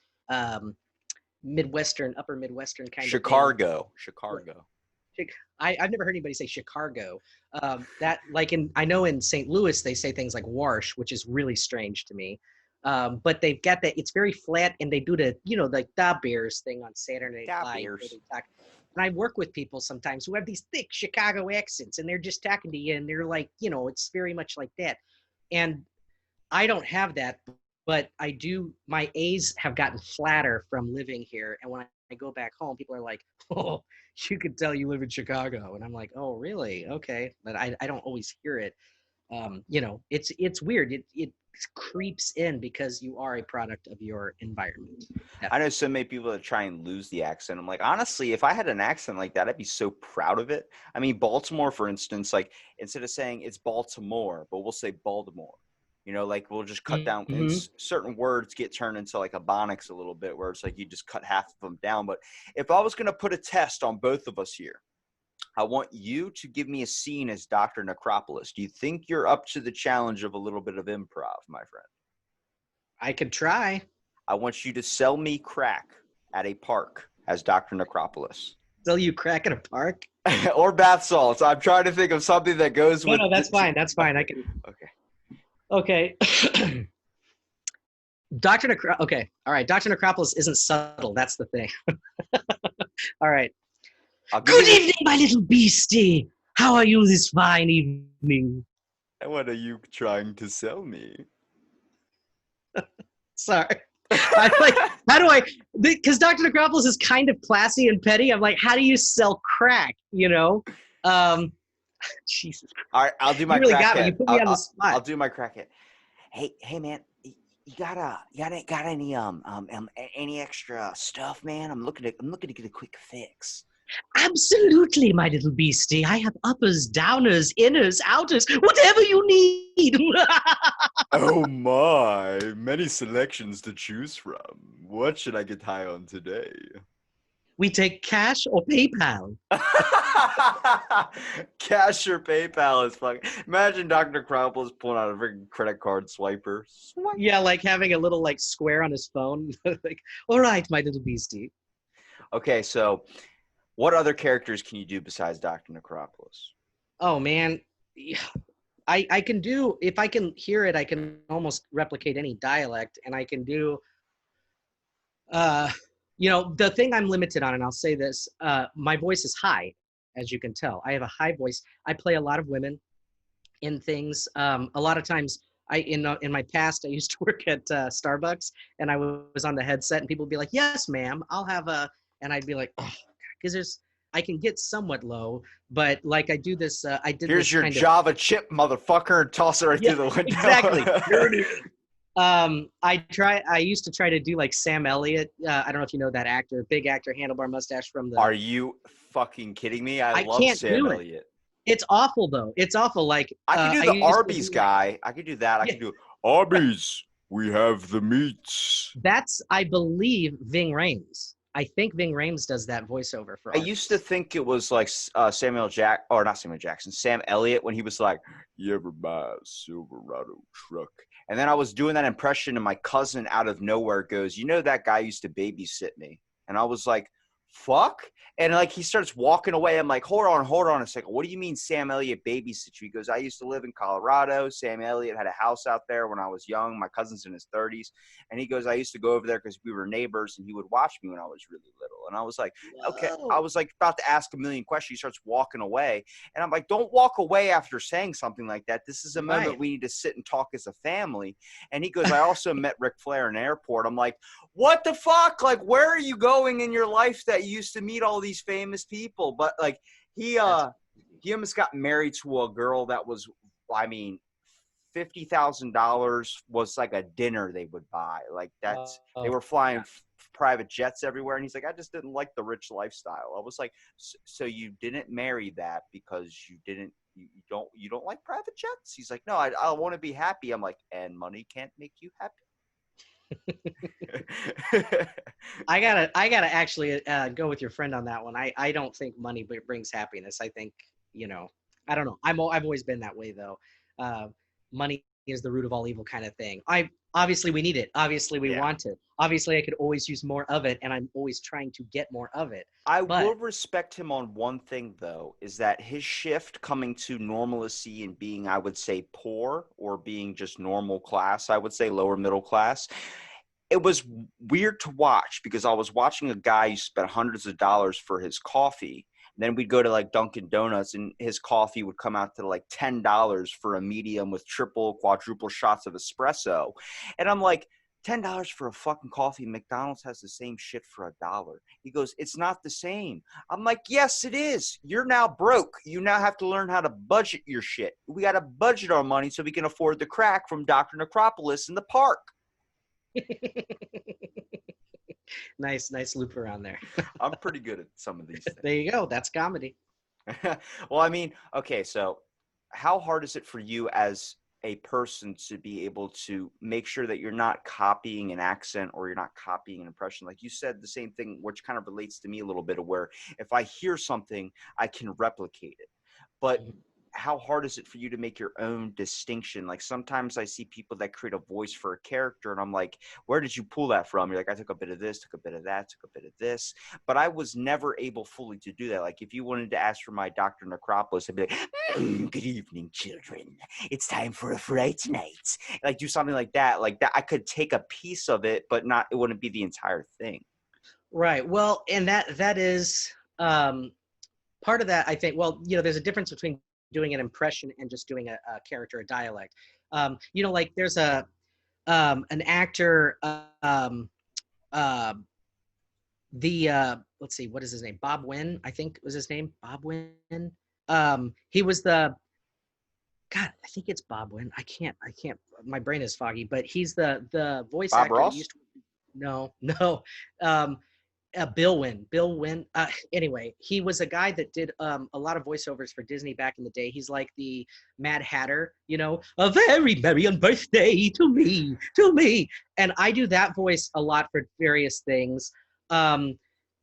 Midwestern, upper Midwestern kind of thing. Chicago. I've never heard anybody say Chicago. That like I know in St. Louis they say things like Warsh, which is really strange to me. But they've got that. It's very flat, and they do the like the Bears thing on Saturday Night Live. Where they talk. And I work with people sometimes who have these thick Chicago accents, and they're just talking to you, and they're like, it's very much like that. And I don't have that, but I do. My A's have gotten flatter from living here, and when I go back home, people are like, "Oh, you could tell you live in Chicago," and I'm like, "Oh, really? Okay," but I don't always hear it. It's weird. It creeps in because you are a product of your environment. I know so many people that try and lose the accent. I'm like, honestly, if I had an accent like that, I'd be so proud of it. I mean, Baltimore, for instance, like instead of saying it's Baltimore, but we'll say Baltimore. Like we'll just cut down and certain words get turned into like Ebonics a little bit where it's like you just cut half of them down. But if I was going to put a test on both of us here, I want you to give me a scene as Dr. Necropolis. Do you think you're up to the challenge of a little bit of improv, my friend? I could try. I want you to sell me crack at a park as Dr. Necropolis. Sell you crack at a park? Or bath salts. I'm trying to think of something that goes with. No, that's fine. That's fine. I can. Okay. Okay. All right. Dr. Necropolis isn't subtle. That's the thing. All right. Good evening, my little beastie. How are you this fine evening? And what are you trying to sell me? Sorry. I'm like, how do I? Because Dr. Necropolis is kind of classy and petty. I'm like, how do you sell crack? Jesus Christ. All right, I'll do my crackhead. You really crackhead. got me. You put me on the spot. I'll do my crackhead. Hey, man. You got any extra stuff, man? I'm looking to get a quick fix. Absolutely, my little beastie. I have uppers, downers, inners, outers, whatever you need. Oh my, many selections to choose from. What should I get high on today? We take cash or PayPal. Cash or PayPal is fucking. Imagine Dr. Necropolis pulling out a freaking credit card swiper. Swipe. Yeah, like having a little like square on his phone. Like, all right, my little beastie. Okay, so what other characters can you do besides Dr. Necropolis? Oh man, I can do, if I can hear it, I can almost replicate any dialect, and I can do. The thing I'm limited on, and I'll say this, my voice is high, as you can tell. I have a high voice. I play a lot of women in things. A lot of times, in my past, I used to work at Starbucks, and I was on the headset, and people would be like, "Yes, ma'am, I'll have a," and I'd be like, "Oh," because I can get somewhat low, but like I do this. I did. Here's this your kind Java chip, motherfucker, and toss it right through the window. Exactly. I used to try to do like Sam Elliott. I don't know if you know that actor, big actor, handlebar mustache from the. Are you fucking kidding me? I love Sam Elliott. It's awful though. It's awful. Like I could do the Arby's guy. I could do that. I could do Arby's. We have the meats. That's, I believe, Ving Rhames. I think Ving Rhames does that voiceover for. I used to think it was like Sam Elliott when he was like, "You ever buy a Silverado truck?" And then I was doing that impression, and my cousin out of nowhere goes, that guy used to babysit me. And I was like, fuck? And like he starts walking away. I'm like, hold on a second. What do you mean Sam Elliott babysit you? He goes, I used to live in Colorado. Sam Elliott had a house out there when I was young. My cousin's in his 30s. And he goes, I used to go over there because we were neighbors, and he would watch me when I was really little. And I was like, okay. I was like about to ask a million questions. He starts walking away. And I'm like, don't walk away after saying something like that. This is a moment we need to sit and talk as a family. And he goes, I also met Ric Flair in an airport. I'm like, what the fuck? Like, where are you going in your life that you used to meet all these famous people? But like he almost got married to a girl that was, I mean, $50,000 was like a dinner they would buy. Like they were flying private jets everywhere. And he's like, I just didn't like the rich lifestyle. I was like, so you didn't marry that because you don't like private jets? He's like, no, I want to be happy. I'm like, and money can't make you happy? I gotta actually go with your friend on that one. I don't think money brings happiness. I think you know, I don't know. I've always been that way though. Money is the root of all evil kind of thing. Obviously we need it. Obviously we Yeah. want it. Obviously I could always use more of it, and I'm always trying to get more of it. I But will respect him on one thing, though, is that his shift coming to normalcy and being, I would say, poor or being just normal class, I would say lower middle class, it was weird to watch because I was watching a guy who spent hundreds of dollars for his coffee. Then we'd go to like Dunkin' Donuts and his coffee would come out to like $10 for a medium with triple, quadruple shots of espresso. And I'm like, $10 for a fucking coffee. McDonald's has the same shit for $1. He goes, it's not the same. I'm like, yes, it is. You're now broke. You now have to learn how to budget your shit. We got to budget our money so we can afford the crack from Dr. Necropolis in the park. nice loop around there. I'm pretty good at some of these things. There you go. That's comedy. Well, I mean, okay, so how hard is it for you as a person to be able to make sure that you're not copying an accent or you're not copying an impression? Like you said, the same thing, which kind of relates to me a little bit, of where if I hear something, I can replicate it. But how hard is it for you to make your own distinction? Like sometimes I see people that create a voice for a character and I'm like, where did you pull that from? You're like, I took a bit of this, took a bit of that, took a bit of this. But I was never able fully to do that. Like if you wanted to ask for my Dr. Necropolis, I'd be like, good evening, children. It's time for a fright night. Like do something like that. Like that, I could take a piece of it, but not, it wouldn't be the entire thing. Right. Well, and that is part of that, I think. Well, there's a difference between doing an impression and just doing a character, a dialect. Like there's an actor, let's see, what is his name? Bob Wynn, I think was his name. Bob Wynn. He was God, I think it's Bob Wynn. I can't, my brain is foggy, but he's the voice Bob actor. Ross? No. Bill Wynn. Anyway, he was a guy that did a lot of voiceovers for Disney back in the day. He's like the Mad Hatter, a very merry birthday to me. And I do that voice a lot for various things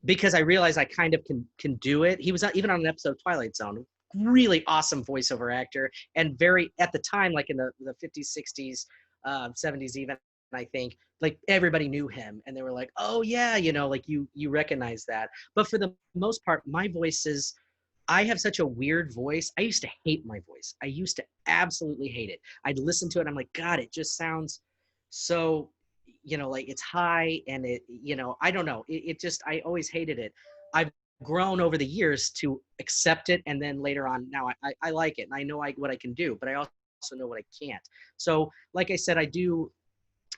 because I realize I kind of can do it. He was even on an episode of Twilight Zone. Really awesome voiceover actor, and very, at the time, like in the 50s, 60s, 70s even, I think, like everybody knew him and they were like, oh yeah, like you recognize that. But for the most part, my voice is, I have such a weird voice. I used to hate my voice. I used to absolutely hate it. I'd listen to it and I'm like, God, it just sounds so, like it's high and it, I don't know. It just, I always hated it. I've grown over the years to accept it. And then later on, now I like it and I know what I can do, but I also know what I can't. So like I said, I do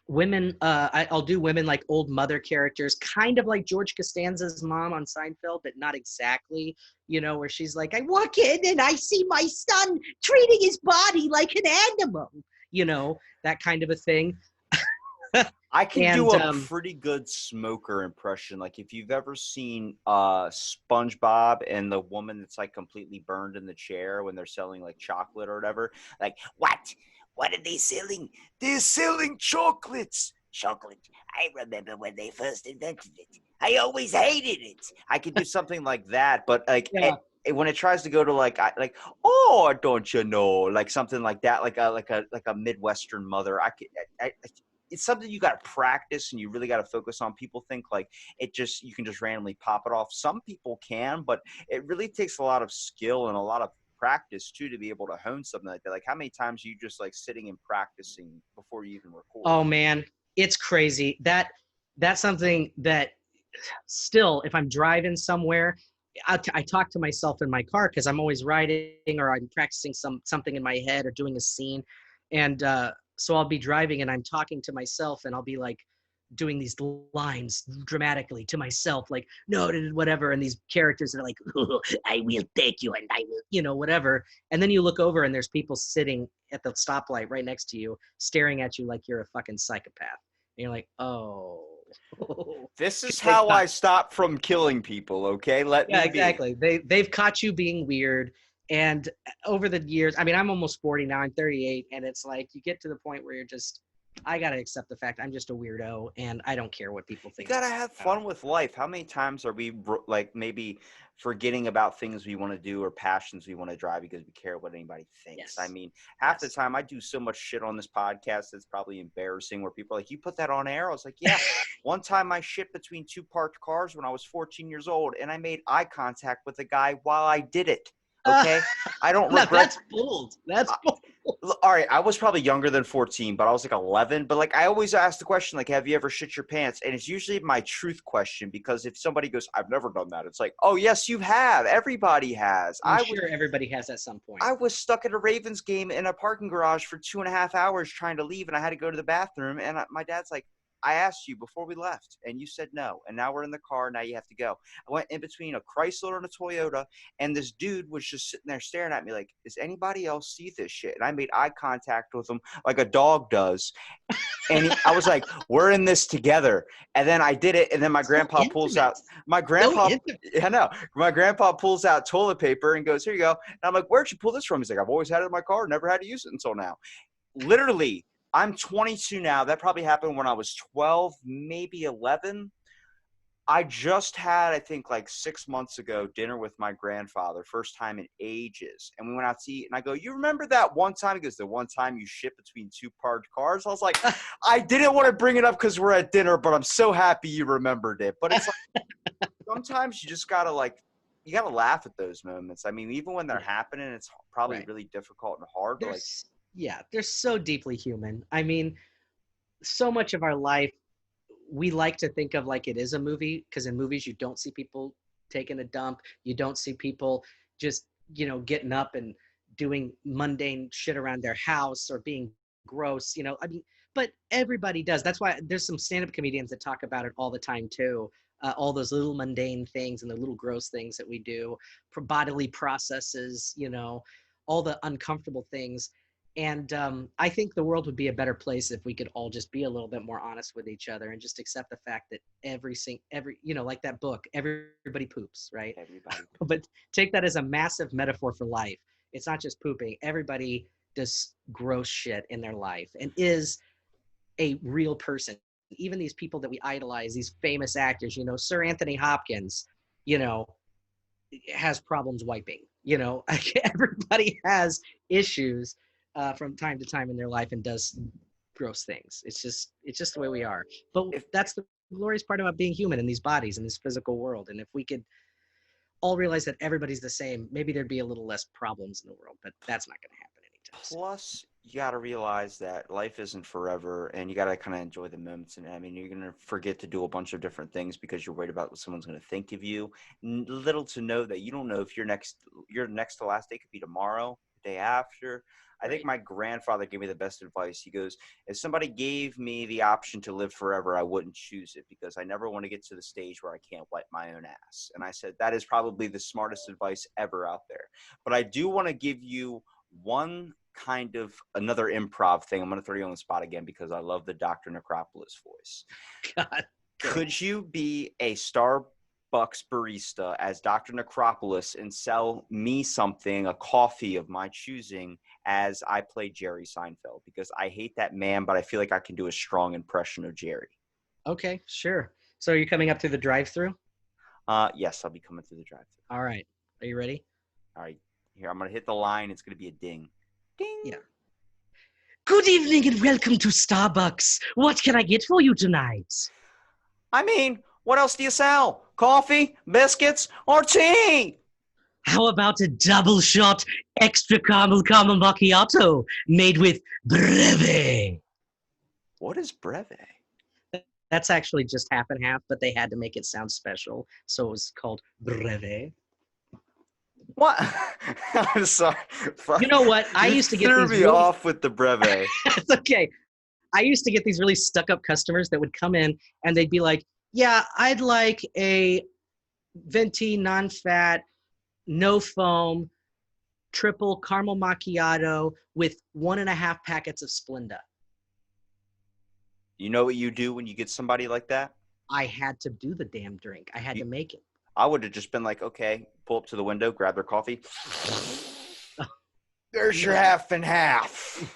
women, I'll do women like old mother characters, kind of like George Costanza's mom on Seinfeld, but not exactly, where she's like, I walk in and I see my son treating his body like an animal, that kind of a thing. I can do a pretty good smoker impression. Like if you've ever seen SpongeBob and the woman that's like completely burned in the chair when they're selling like chocolate or whatever, like, what are they selling? They're selling chocolates. Chocolate. I remember when they first invented it. I always hated it. I could do something like that, but like when it tries to go to like oh, don't you know, like something like that, like a Midwestern mother, it's something you got to practice and you really got to focus on. People think like you can just randomly pop it off. Some people can, but it really takes a lot of skill and a lot of practice too to be able to hone something like that. Like how many times are you just like sitting and practicing before you even record? Oh man, it's crazy. That's something that still, if I'm driving somewhere, I talk to myself in my car because I'm always writing or I'm practicing something in my head or doing a scene. And so I'll be driving and I'm talking to myself and I'll be like doing these lines dramatically to myself, like, no, whatever. And these characters are like, oh, I will take you and I will, whatever. And then you look over and there's people sitting at the stoplight right next to you, staring at you like you're a fucking psychopath. And you're like, oh. This is how I stop from killing people, okay? Exactly. They've caught you being weird. And over the years, I mean, I'm almost 40 now, I'm 38. And it's like, you get to the point where you're just, I got to accept the fact I'm just a weirdo and I don't care what people You think. gotta have fun with life. How many times are we like maybe forgetting about things we want to do or passions we want to drive because we care what anybody thinks? I Yes. mean, half the time I do so much shit on this podcast that's probably embarrassing. Where people are like, "You put that on air?" I was like, "Yeah." One time I shit between two parked cars when I was 14 years old, and I made eye contact with the guy while I did it. Okay, I don't No, regret. that's bold. That's bold. All right, I was probably younger than 14, but I was like 11. But like, I always ask the question, like, have you ever shit your pants? And it's usually my truth question, because if somebody goes, I've never done that, it's like, oh yes, you have. Everybody has. I'm sure everybody has at some point. I was stuck at a Ravens game in a parking garage for 2.5 hours trying to leave, and I had to go to the bathroom. And my dad's like, I asked you before we left, and you said no. And now we're in the car. Now you have to go. I went in between a Chrysler and a Toyota, and this dude was just sitting there staring at me like, does anybody else see this shit? And I made eye contact with him like a dog does. And I was like, we're in this together. And then I did it. And then my grandpa pulls out my grandpa. I know. My grandpa pulls out toilet paper and goes, here you go. And I'm like, where'd you pull this from? He's like, I've always had it in my car. Never had to use it until now. Literally, I'm 22 now. That probably happened when I was 12, maybe 11. I just had, I think like 6 months ago, dinner with my grandfather, first time in ages. And we went out to eat. And I go, you remember that one time? He goes, the one time you shit between two parked cars? I was like, I didn't want to bring it up because we're at dinner, but I'm so happy you remembered it. But it's like, sometimes you just got to like, you got to laugh at those moments. I mean, even when they're happening, it's probably really difficult and hard. But they're so deeply human. I mean, so much of our life, we like to think of like it is a movie, because in movies you don't see people taking a dump, you don't see people just, you know, getting up and doing mundane shit around their house or being gross, you know. I mean, but everybody does. That's why there's some stand-up comedians that talk about it all the time too. All those little mundane things and the little gross things that we do, bodily processes, you know, all the uncomfortable things. And I think the world would be a better place if we could all just be a little bit more honest with each other and just accept the fact that every, you know, like that book, everybody poops, right? everybody. But take that as a massive metaphor for life. It's not just pooping. Everybody does gross shit in their life and is a real person. Even these people that we idolize, these famous actors, you know, Sir Anthony Hopkins, you know, has problems wiping. You know, everybody has issues from time to time in their life and does gross things. It's just the way we are. But that's the glorious part about being human in these bodies, in this physical world. And if we could all realize that everybody's the same, maybe there'd be a little less problems in the world, but that's not going to happen anytime soon. Plus, you got to realize that life isn't forever, and you got to kind of enjoy the moments. And I mean, you're going to forget to do a bunch of different things because you're worried about what someone's going to think of you. Little to know that you don't know if your next to last day could be tomorrow, the day after. I think my grandfather gave me the best advice. He goes, if somebody gave me the option to live forever, I wouldn't choose it because I never want to get to the stage where I can't wipe my own ass. And I said, that is probably the smartest advice ever out there. But I do want to give you one kind of another improv thing. I'm going to throw you on the spot again because I love the Dr. Necropolis voice. God. Could you be a Starbucks barista as Dr. Necropolis and sell me something, a coffee of my choosing, as I play Jerry Seinfeld? Because I hate that man, but I feel like I can do a strong impression of Jerry. Okay, sure. So are you coming up through the drive-through? Yes, I'll be coming through the drive-through. All right. Are you ready? All right. Here, I'm going to hit the line. It's going to be a ding. Ding. Yeah. Good evening and welcome to Starbucks. What can I get for you tonight? I mean, what else do you sell? Coffee, biscuits, or tea? How about a double shot extra caramel macchiato made with breve? What is breve? That's actually just half and half, but they had to make it sound special, so it was called breve. What? I'm sorry. You know what? I used to get threw these me really... off with the breve. It's okay. I used to get these really stuck-up customers that would come in and they'd be like, yeah, I'd like a venti, non-fat, no foam, triple caramel macchiato with 1.5 packets of Splenda. You know what you do when you get somebody like that? I had to do the damn drink. I had to make it. I would have just been like, okay, pull up to the window, grab their coffee. There's your half and half.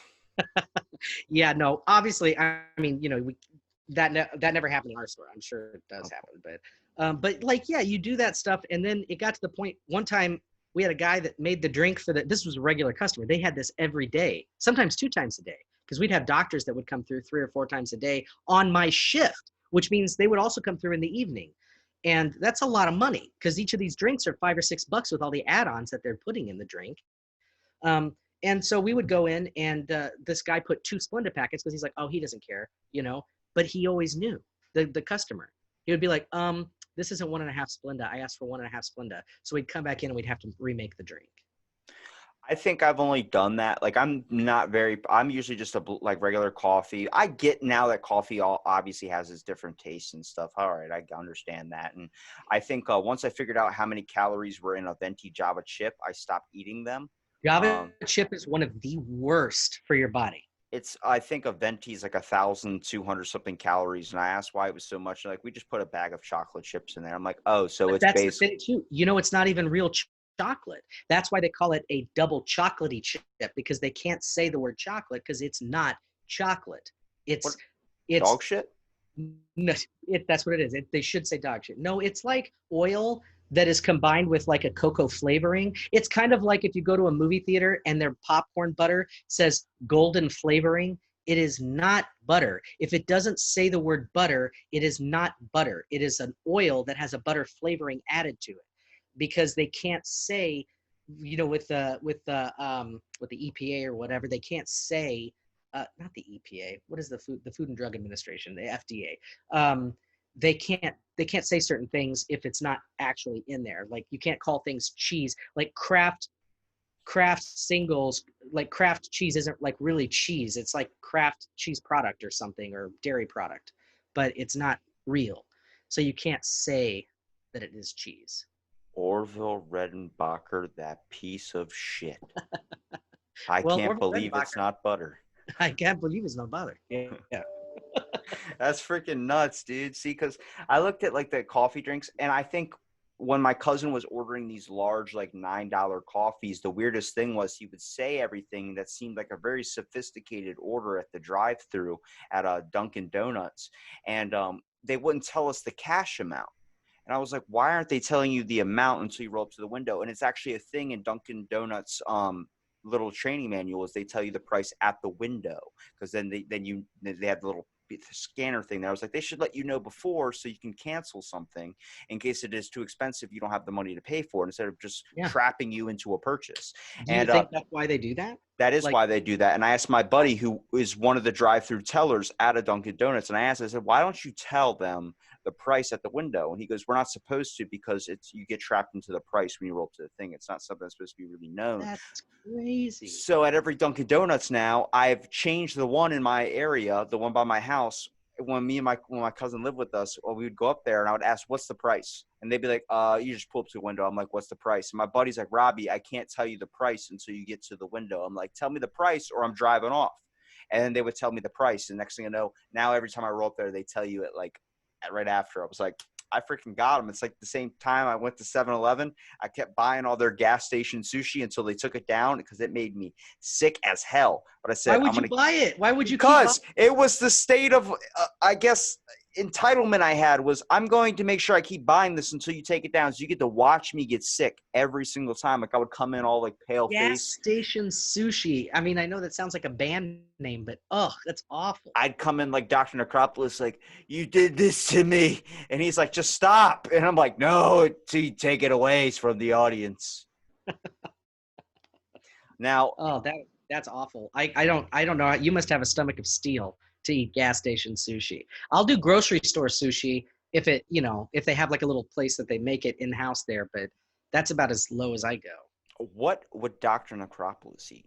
Yeah, no, obviously, I mean, that never happened in our store. I'm sure it does happen, but like, yeah, you do that stuff, and then it got to the point. One time, we had a guy that made the drink for this was a regular customer. They had this every day, sometimes 2 times a day, because we'd have doctors that would come through 3 or 4 times a day on my shift, which means they would also come through in the evening. And that's a lot of money because each of these drinks are $5 or $6 with all the add-ons that they're putting in the drink. And so we would go in, and this guy put 2 Splenda packets because he's like, oh, he doesn't care, but he always knew the customer. He would be like, this isn't 1.5 Splenda. I asked for 1.5 Splenda. So we'd come back in and we'd have to remake the drink. I think I've only done that. Like, I'm usually just like regular coffee. I get now that coffee obviously has its different tastes and stuff. All right, I understand that. And I think once I figured out how many calories were in a venti Java chip, I stopped eating them. Java chip is one of the worst for your body. I think a venti is like 1,200 something calories. And I asked why it was so much. Like, we just put a bag of chocolate chips in there. I'm like, oh, so it's that's the thing too. It's not even real chocolate. That's why they call it a double chocolatey chip, because they can't say the word chocolate because it's not chocolate. It's dog shit. No, that's what it is. They should say dog shit. No, it's like oil that is combined with like a cocoa flavoring. It's kind of like if you go to a movie theater and their popcorn butter says golden flavoring. It is not butter. If it doesn't say the word butter, it is not butter. It is an oil that has a butter flavoring added to it, because they can't say, with the EPA or whatever, they can't say, not the EPA. What is the Food and Drug Administration, the FDA? They can't say certain things if it's not actually in there. Like, you can't call things cheese. Like Kraft singles, like Kraft cheese isn't like really cheese. It's like Kraft cheese product or something, or dairy product, but it's not real. So you can't say that it is cheese. Orville Redenbacher, that piece of shit. I can't Orville believe it's not butter. I can't believe it's not butter. Yeah. That's freaking nuts, dude. See, because I looked at like the coffee drinks, and I think when my cousin was ordering these large, like $9 coffees, the weirdest thing was he would say everything that seemed like a very sophisticated order at the drive-thru at Dunkin' Donuts, and they wouldn't tell us the cash amount. And I was like, why aren't they telling you the amount until you roll up to the window? And it's actually a thing in Dunkin' Donuts little training manuals. They tell you the price at the window, because then they have the little scanner thing there. I was like, they should let you know before so you can cancel something in case it is too expensive. You don't have the money to pay for it, instead of just trapping you into a purchase. Do you think that's why they do that? That is why they do that. And I asked my buddy, who is one of the drive-through tellers at a Dunkin' Donuts, and I said, why don't you tell them the price at the window? And he goes, we're not supposed to, because you get trapped into the price when you roll up to the thing. It's not something that's supposed to be really known. That's crazy. So at every Dunkin' Donuts now, I've changed the one in my area, the one by my house. When my cousin lived with us, we would go up there and I would ask, what's the price? And they'd be like, you just pull up to the window. I'm like, what's the price? And my buddy's like, Robbie, I can't tell you the price until you get to the window. I'm like, tell me the price or I'm driving off. And then they would tell me the price. And next thing I know, now every time I roll up there, they tell you it right after. I was like, I freaking got them. It's like the same time I went to 7-Eleven. I kept buying all their gas station sushi until they took it down, because it made me sick as hell. But I said, why would you buy it? Why would you? Because it was the state of, I guess, entitlement I had was, I'm going to make sure I keep buying this until you take it down, so you get to watch me get sick every single time. Like, I would come in all like pale face. Gas station sushi. I mean, I know that sounds like a band name, but that's awful. I'd come in like Dr. Necropolis, like, you did this to me, and he's like, just stop. And I'm like, no, take it away from the audience. Now, that's awful. I don't know. You must have a stomach of steel to eat gas station sushi. I'll do grocery store sushi if they have like a little place that they make it in-house there, but that's about as low as I go. What would Dr. Necropolis eat?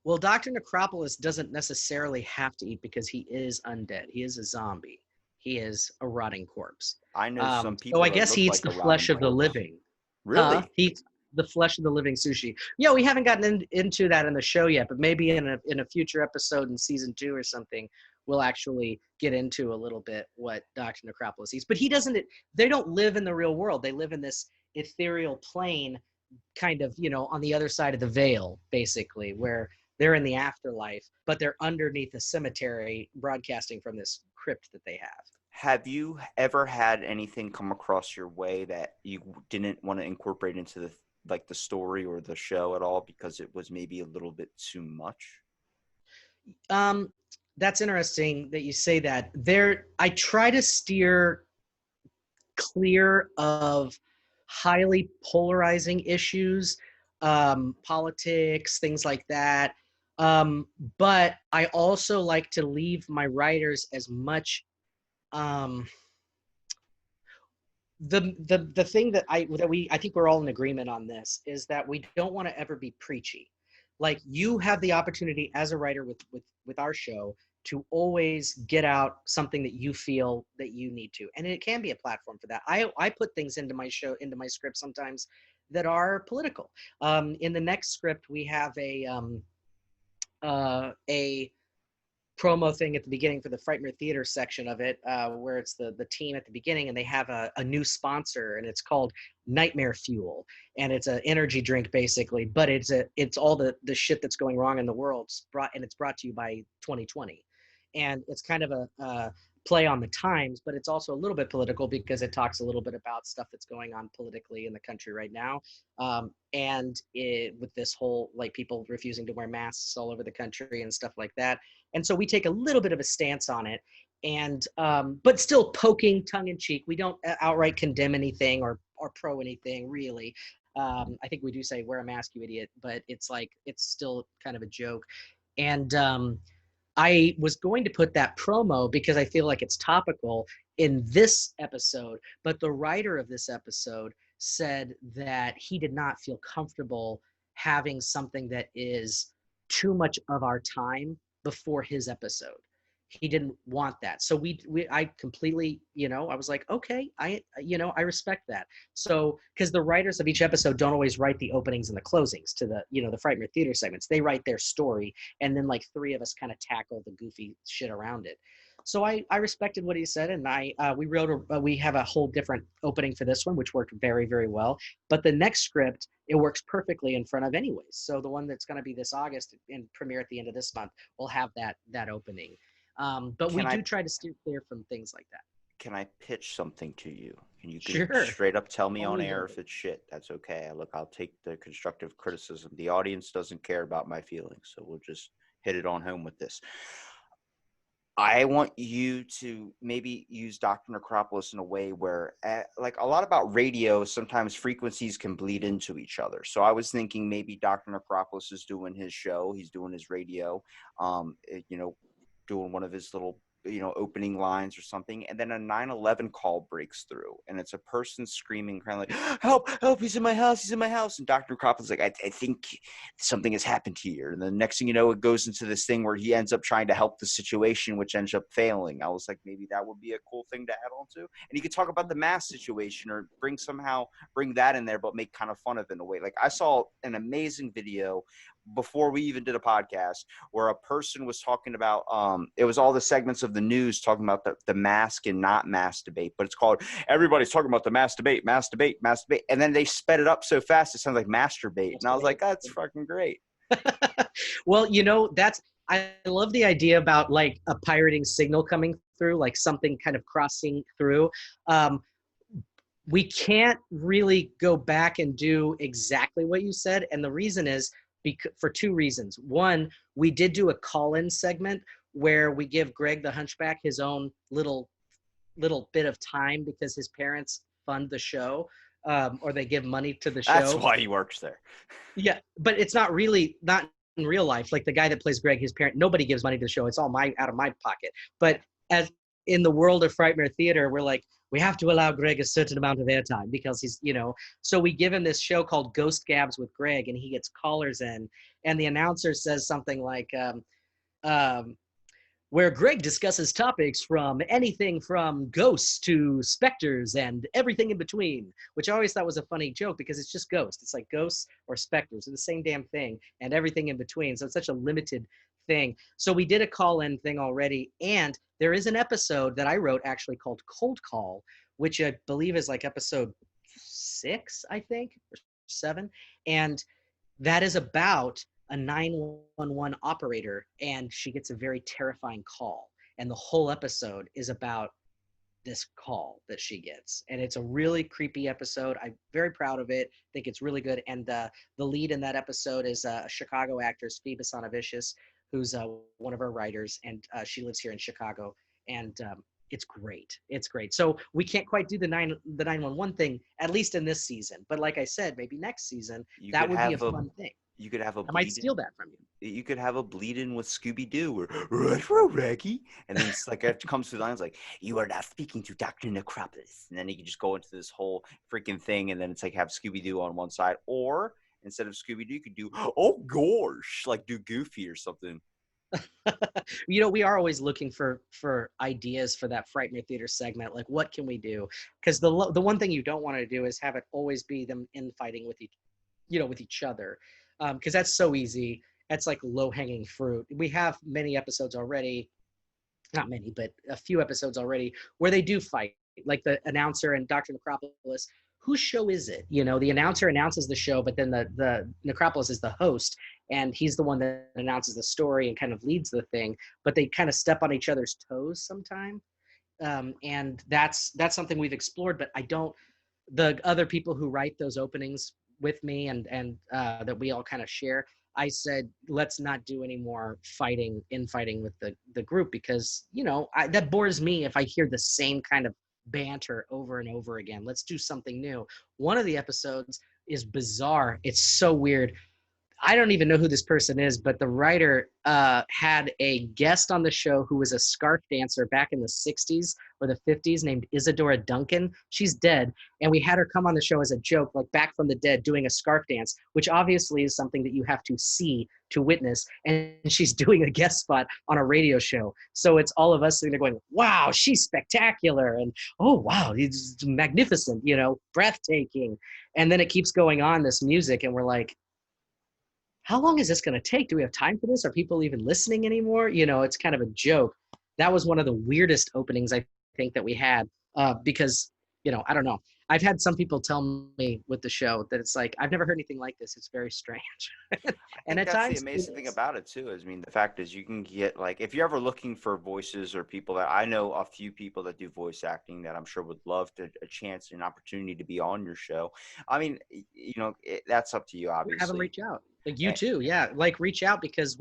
Well, Dr. Necropolis doesn't necessarily have to eat, because he is undead. He is a zombie. He is a rotting corpse. I know some people. So I guess he eats the flesh of the living. Really? He eats the flesh of the living sushi. Yeah, we haven't gotten into that in the show yet, but maybe in a future episode in season 2 or something, we'll actually get into a little bit what Dr. Necropolis eats. But they don't live in the real world. They live in this ethereal plane, kind of, on the other side of the veil, basically, where they're in the afterlife, but they're underneath a cemetery broadcasting from this crypt that they have. Have you ever had anything come across your way that you didn't want to incorporate into the story or the show at all because it was maybe a little bit too much? That's interesting that you say that. I try to steer clear of highly polarizing issues, politics, things like that. But I also like to leave my writers as much. The thing that I think we're all in agreement on this is that we don't want to ever be preachy. Like, you have the opportunity as a writer with our show to always get out something that you feel that you need to, and it can be a platform for that. I put things into my script sometimes that are political. In the next script, we have a promo thing at the beginning for the Frightmare Theater section of it, where it's the team at the beginning, and they have a new sponsor, and it's called Nightmare Fuel, and it's an energy drink basically, but it's all the shit that's going wrong in the world it's brought to you by 2020, and it's kind of a play on the times, but it's also a little bit political because it talks a little bit about stuff that's going on politically in the country right now, with this whole, like, people refusing to wear masks all over the country and stuff like that. And so we take a little bit of a stance on it, and but still poking tongue in cheek. We don't outright condemn anything or pro anything, really. I think we do say wear a mask, you idiot, but it's still kind of a joke. And I was going to put that promo because I feel like it's topical in this episode, but the writer of this episode said that he did not feel comfortable having something that is too much of our time before his episode. He didn't want that. So I completely, I was like, okay, I respect that. So, because the writers of each episode don't always write the openings and the closings to the Frightmare Theater segments. They write their story, and then like three of us kind of tackle the goofy shit around it. So I respected what he said, and we have a whole different opening for this one, which worked very, very well. But the next script, it works perfectly in front of anyways. So the one that's going to be this August and premiere at the end of this month will have that opening. But we do try to steer clear from things like that. Can I pitch something to you? And you can Sure. straight up tell me on Always air open. if it's shit. That's okay. Look, I'll take the constructive criticism. The audience doesn't care about my feelings, so we'll just hit it on home with this. I want you to maybe use Dr. Necropolis in a way where, like a lot about radio, sometimes frequencies can bleed into each other. So I was thinking maybe Dr. Necropolis is doing his show. He's doing his radio, doing one of his little, opening lines or something. And then a 9/11 call breaks through, and it's a person screaming, kind of like, help, help, he's in my house, he's in my house. And Dr. Necropolis is like, I think something has happened here. And the next thing you know, it goes into this thing where he ends up trying to help the situation, which ends up failing. I was like, maybe that would be a cool thing to add on to. And you could talk about the mass situation or bring that in there, but make kind of fun of it in a way. Like, I saw an amazing video before we even did a podcast where a person was talking about it was all the segments of the news talking about the mask and not mask debate, but it's called everybody's talking about the mask debate, and then they sped it up so fast it sounds like masturbate. And I was like, that's fucking great. Well, I love the idea about like a pirating signal coming through, like something kind of crossing through. We can't really go back and do exactly what you said, and the reason is for two reasons. One, we did do a call-in segment where we give Greg the Hunchback his own little bit of time because his parents fund the show, or they give money to the show. That's why he works there. Yeah, but it's not in real life. Like the guy that plays Greg, his parent, nobody gives money to the show. It's all out of my pocket. But as in the world of Frightmare Theater, we're like, we have to allow Greg a certain amount of airtime because he's, so we give him this show called Ghost Gabs with Greg, and he gets callers in, and the announcer says something like, where Greg discusses topics from anything from ghosts to specters and everything in between, which I always thought was a funny joke because it's just ghosts. It's like ghosts or specters are the same damn thing, and everything in between. So it's such a limited thing. So we did a call-in thing already, and there is an episode that I wrote actually called Cold Call, which I believe is like episode 6, I think, or 7, and that is about a 911 operator, and she gets a very terrifying call. And the whole episode is about this call that she gets, and it's a really creepy episode. I'm very proud of it. I think it's really good. And the lead in that episode is a Chicago actress, Phoebe Sonavicius, who's one of our writers, and she lives here in Chicago. And it's great. It's great. So we can't quite do the 911 thing, at least in this season. But like I said, maybe next season You that could would be a have fun thing. you could have a I might bleed steal that from you. you could have a bleed in with Scooby Doo or retro Raggy, and then it's like it comes through the lines like, "You are now speaking to Dr. Necropolis," and then you can just go into this whole freaking thing, and then it's like have Scooby Doo on one side, or instead of Scooby Doo, you could do oh gosh, like do Goofy or something. We are always looking for ideas for that Frightmare Theater segment. Like, what can we do? Because the one thing you don't want to do is have it always be them infighting with each other, because that's so easy. That's like low hanging fruit. We have many episodes already, not many, but a few episodes already where they do fight, like the announcer and Dr. Necropolis. Whose show is it? The announcer announces the show, but then the Necropolis is the host, and he's the one that announces the story and kind of leads the thing. But they kind of step on each other's toes sometimes, and that's something we've explored. But I don't. The other people who write those openings with me and that we all kind of share, I said, let's not do any more infighting with the group, because that bores me if I hear the same kind of banter over and over again. Let's do something new. One of the episodes is bizarre. It's so weird. I don't even know who this person is, but the writer had a guest on the show who was a scarf dancer back in the 60s or the 50s named Isadora Duncan. She's dead. And we had her come on the show as a joke, like back from the dead, doing a scarf dance, which obviously is something that you have to see to witness. And she's doing a guest spot on a radio show. So it's all of us sitting there going, wow, she's spectacular. And, oh, wow, it's magnificent, breathtaking. And then it keeps going on, this music. And we're like, how long is this going to take? Do we have time for this? Are people even listening anymore? It's kind of a joke. That was one of the weirdest openings I think that we had, because, I don't know. I've had some people tell me with the show that it's like, I've never heard anything like this. It's very strange. I And think at that's the times, amazing thing about it too. Is, I mean, the fact is you can get like, if you're ever looking for voices or people that I know a few people that do voice acting that I'm sure would love a chance and opportunity to be on your show. I mean, that's up to you, have them obviously. reach out. Like you too, yeah. Like reach out, because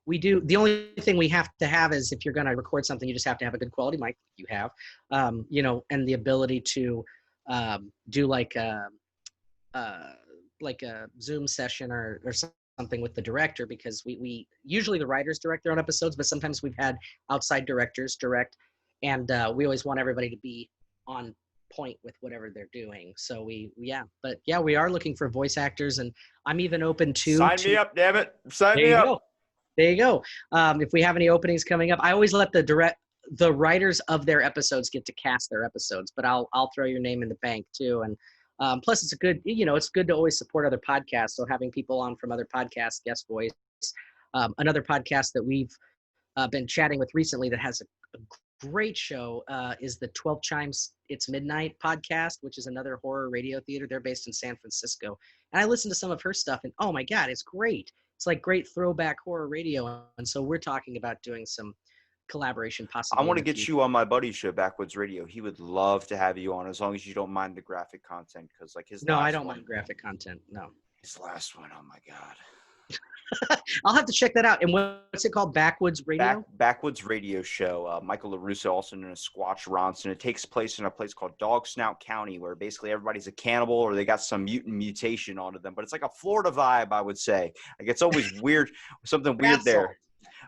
we do. The only thing we have to have is, if you're going to record something, you just have to have a good quality mic. You have, and the ability to do like a Zoom session or something with the director, because we usually the writers direct their own episodes, but sometimes we've had outside directors direct, and we always want everybody to be on point with whatever they're doing. So we are looking for voice actors, and I'm even open to Sign me up, damn it! Sign there me you up. go. There you go. If we have any openings coming up, I always let the writers of their episodes get to cast their episodes, but I'll throw your name in the bank too. And plus, it's it's good to always support other podcasts. So having people on from other podcasts, guest voice. Another podcast that we've been chatting with recently that has a great show is the 12 Chimes It's Midnight podcast, which is another horror radio theater. They're based in San Francisco. And I listened to some of her stuff, and oh my God, it's great. It's like great throwback horror radio. And so we're talking about doing some collaboration possibly. I want to get you on my buddy's show, Backwoods Radio. He would love to have you on, as long as you don't mind the graphic content, because like his No, last I don't one, mind graphic content. No. his last one, oh my God. I'll have to check that out. And what's it called? Backwoods Radio? Backwoods Radio Show. Michael LaRusso, also known as Squatch Ronson. It takes place in a place called Dog Snout County, where basically everybody's a cannibal or they got some mutation onto them. But it's like a Florida vibe, I would say. Like, it's always weird, something weird there.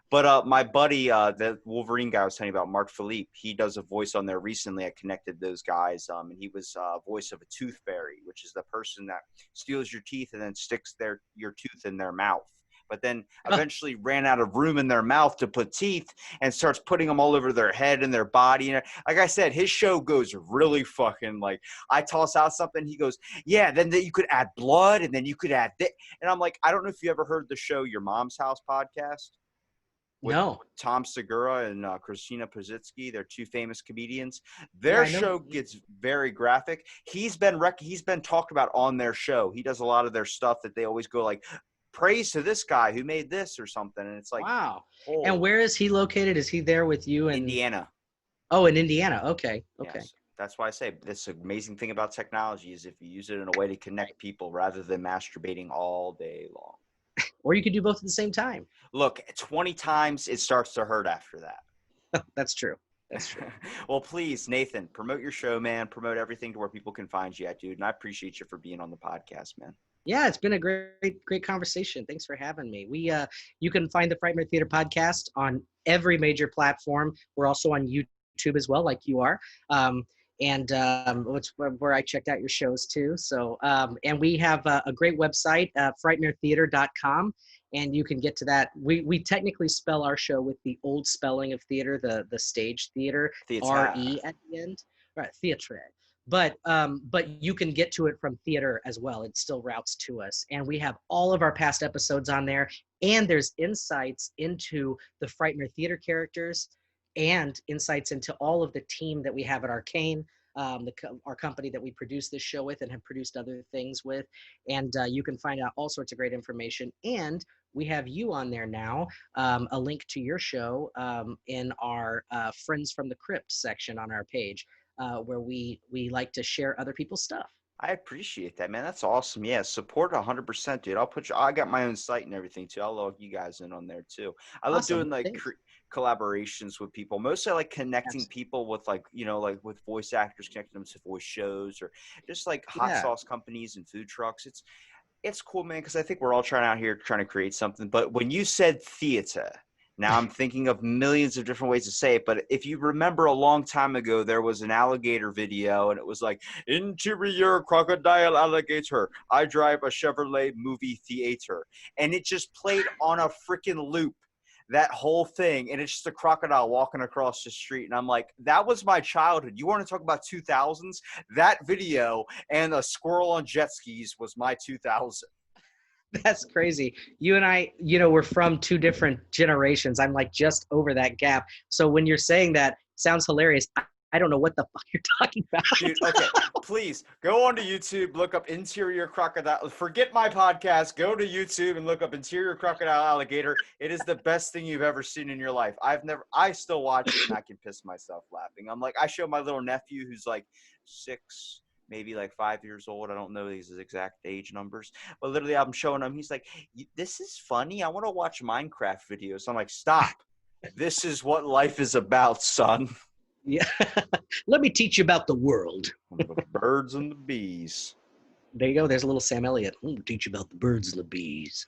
But my buddy, the Wolverine guy I was telling you about, Mark Philippe, he does a voice on there recently. I connected those guys, and he was voice of a tooth fairy, which is the person that steals your teeth and then sticks your tooth in their mouth. But then eventually ran out of room in their mouth to put teeth and starts putting them all over their head and their body. And like I said, his show goes really fucking like, I toss out something, he goes, yeah, then you could add blood and then you could add this. And I'm like, I don't know if you ever heard the show Your Mom's House podcast. With Tom Segura and Christina Pazitsky. They're two famous comedians. Their show gets very graphic. He's been talked about on their show. He does a lot of their stuff that they always go like, praise to this guy who made this or something. And it's like, Wow. oh, And where is he located? Is he there with you in Indiana. Oh, in Indiana. Okay. Okay. Yes. That's why I say this amazing thing about technology is if you use it in a way to connect people rather than masturbating all day long. Or you could do both at the same time. Look, 20 times it starts to hurt after that. That's true. That's true. Well, please, Nathan, promote your show, man. Promote everything to where people can find you at, dude. And I appreciate you for being on the podcast, man. Yeah, it's been a great conversation. Thanks for having me. You can find the Frightmare Theater podcast on every major platform. We're also on YouTube as well, like you are. Which where I checked out your shows too. So, and we have a great website, frightmaretheater.com, and you can get to that. We technically spell our show with the old spelling of theater, the stage theater, R-E at the end, right? Theatre. But you can get to it from theater as well. It still routes to us, and we have all of our past episodes on there. And there's insights into the Frightmare Theater characters, and insights into all of the team that we have at ARCANE, our company that we produce this show with and have produced other things with. And you can find out all sorts of great information. And we have you on there now, a link to your show in our Friends from the Crypt section on our page, where we like to share other people's stuff. I appreciate that, man. That's awesome. Yeah, support 100%, dude. I got my own site and everything too. I'll log you guys in on there too. I love doing like collaborations with people. Mostly I like connecting people with like with voice actors, connecting them to voice shows or just like hot sauce companies and food trucks. It's cool, man, because I think we're all trying to create something. But when you said theater, now I'm thinking of millions of different ways to say it, but if you remember a long time ago, there was an alligator video, and it was like, interior crocodile alligator. I drive a Chevrolet movie theater. And it just played on a freaking loop, that whole thing, and it's just a crocodile walking across the street. And I'm like, that was my childhood. You want to talk about 2000s? That video and a squirrel on jet skis was my 2000. That's crazy. You and I, we're from two different generations. I'm like just over that gap. So when you're saying that, sounds hilarious. I don't know what the fuck you're talking about. Dude, okay, please go onto YouTube, look up interior crocodile. Forget my podcast. Go to YouTube and look up interior crocodile alligator. It is the best thing you've ever seen in your life. I still watch it and I can piss myself laughing. I'm like, I show my little nephew who's like 6, maybe like 5 years old. I don't know these exact age numbers, but literally I'm showing him. He's like, this is funny. I want to watch Minecraft videos. I'm like, stop. This is what life is about, son. Yeah. Let me teach you about the world. The birds and the bees. There you go. There's a little Sam Elliott. I'm going to teach you about the birds and the bees.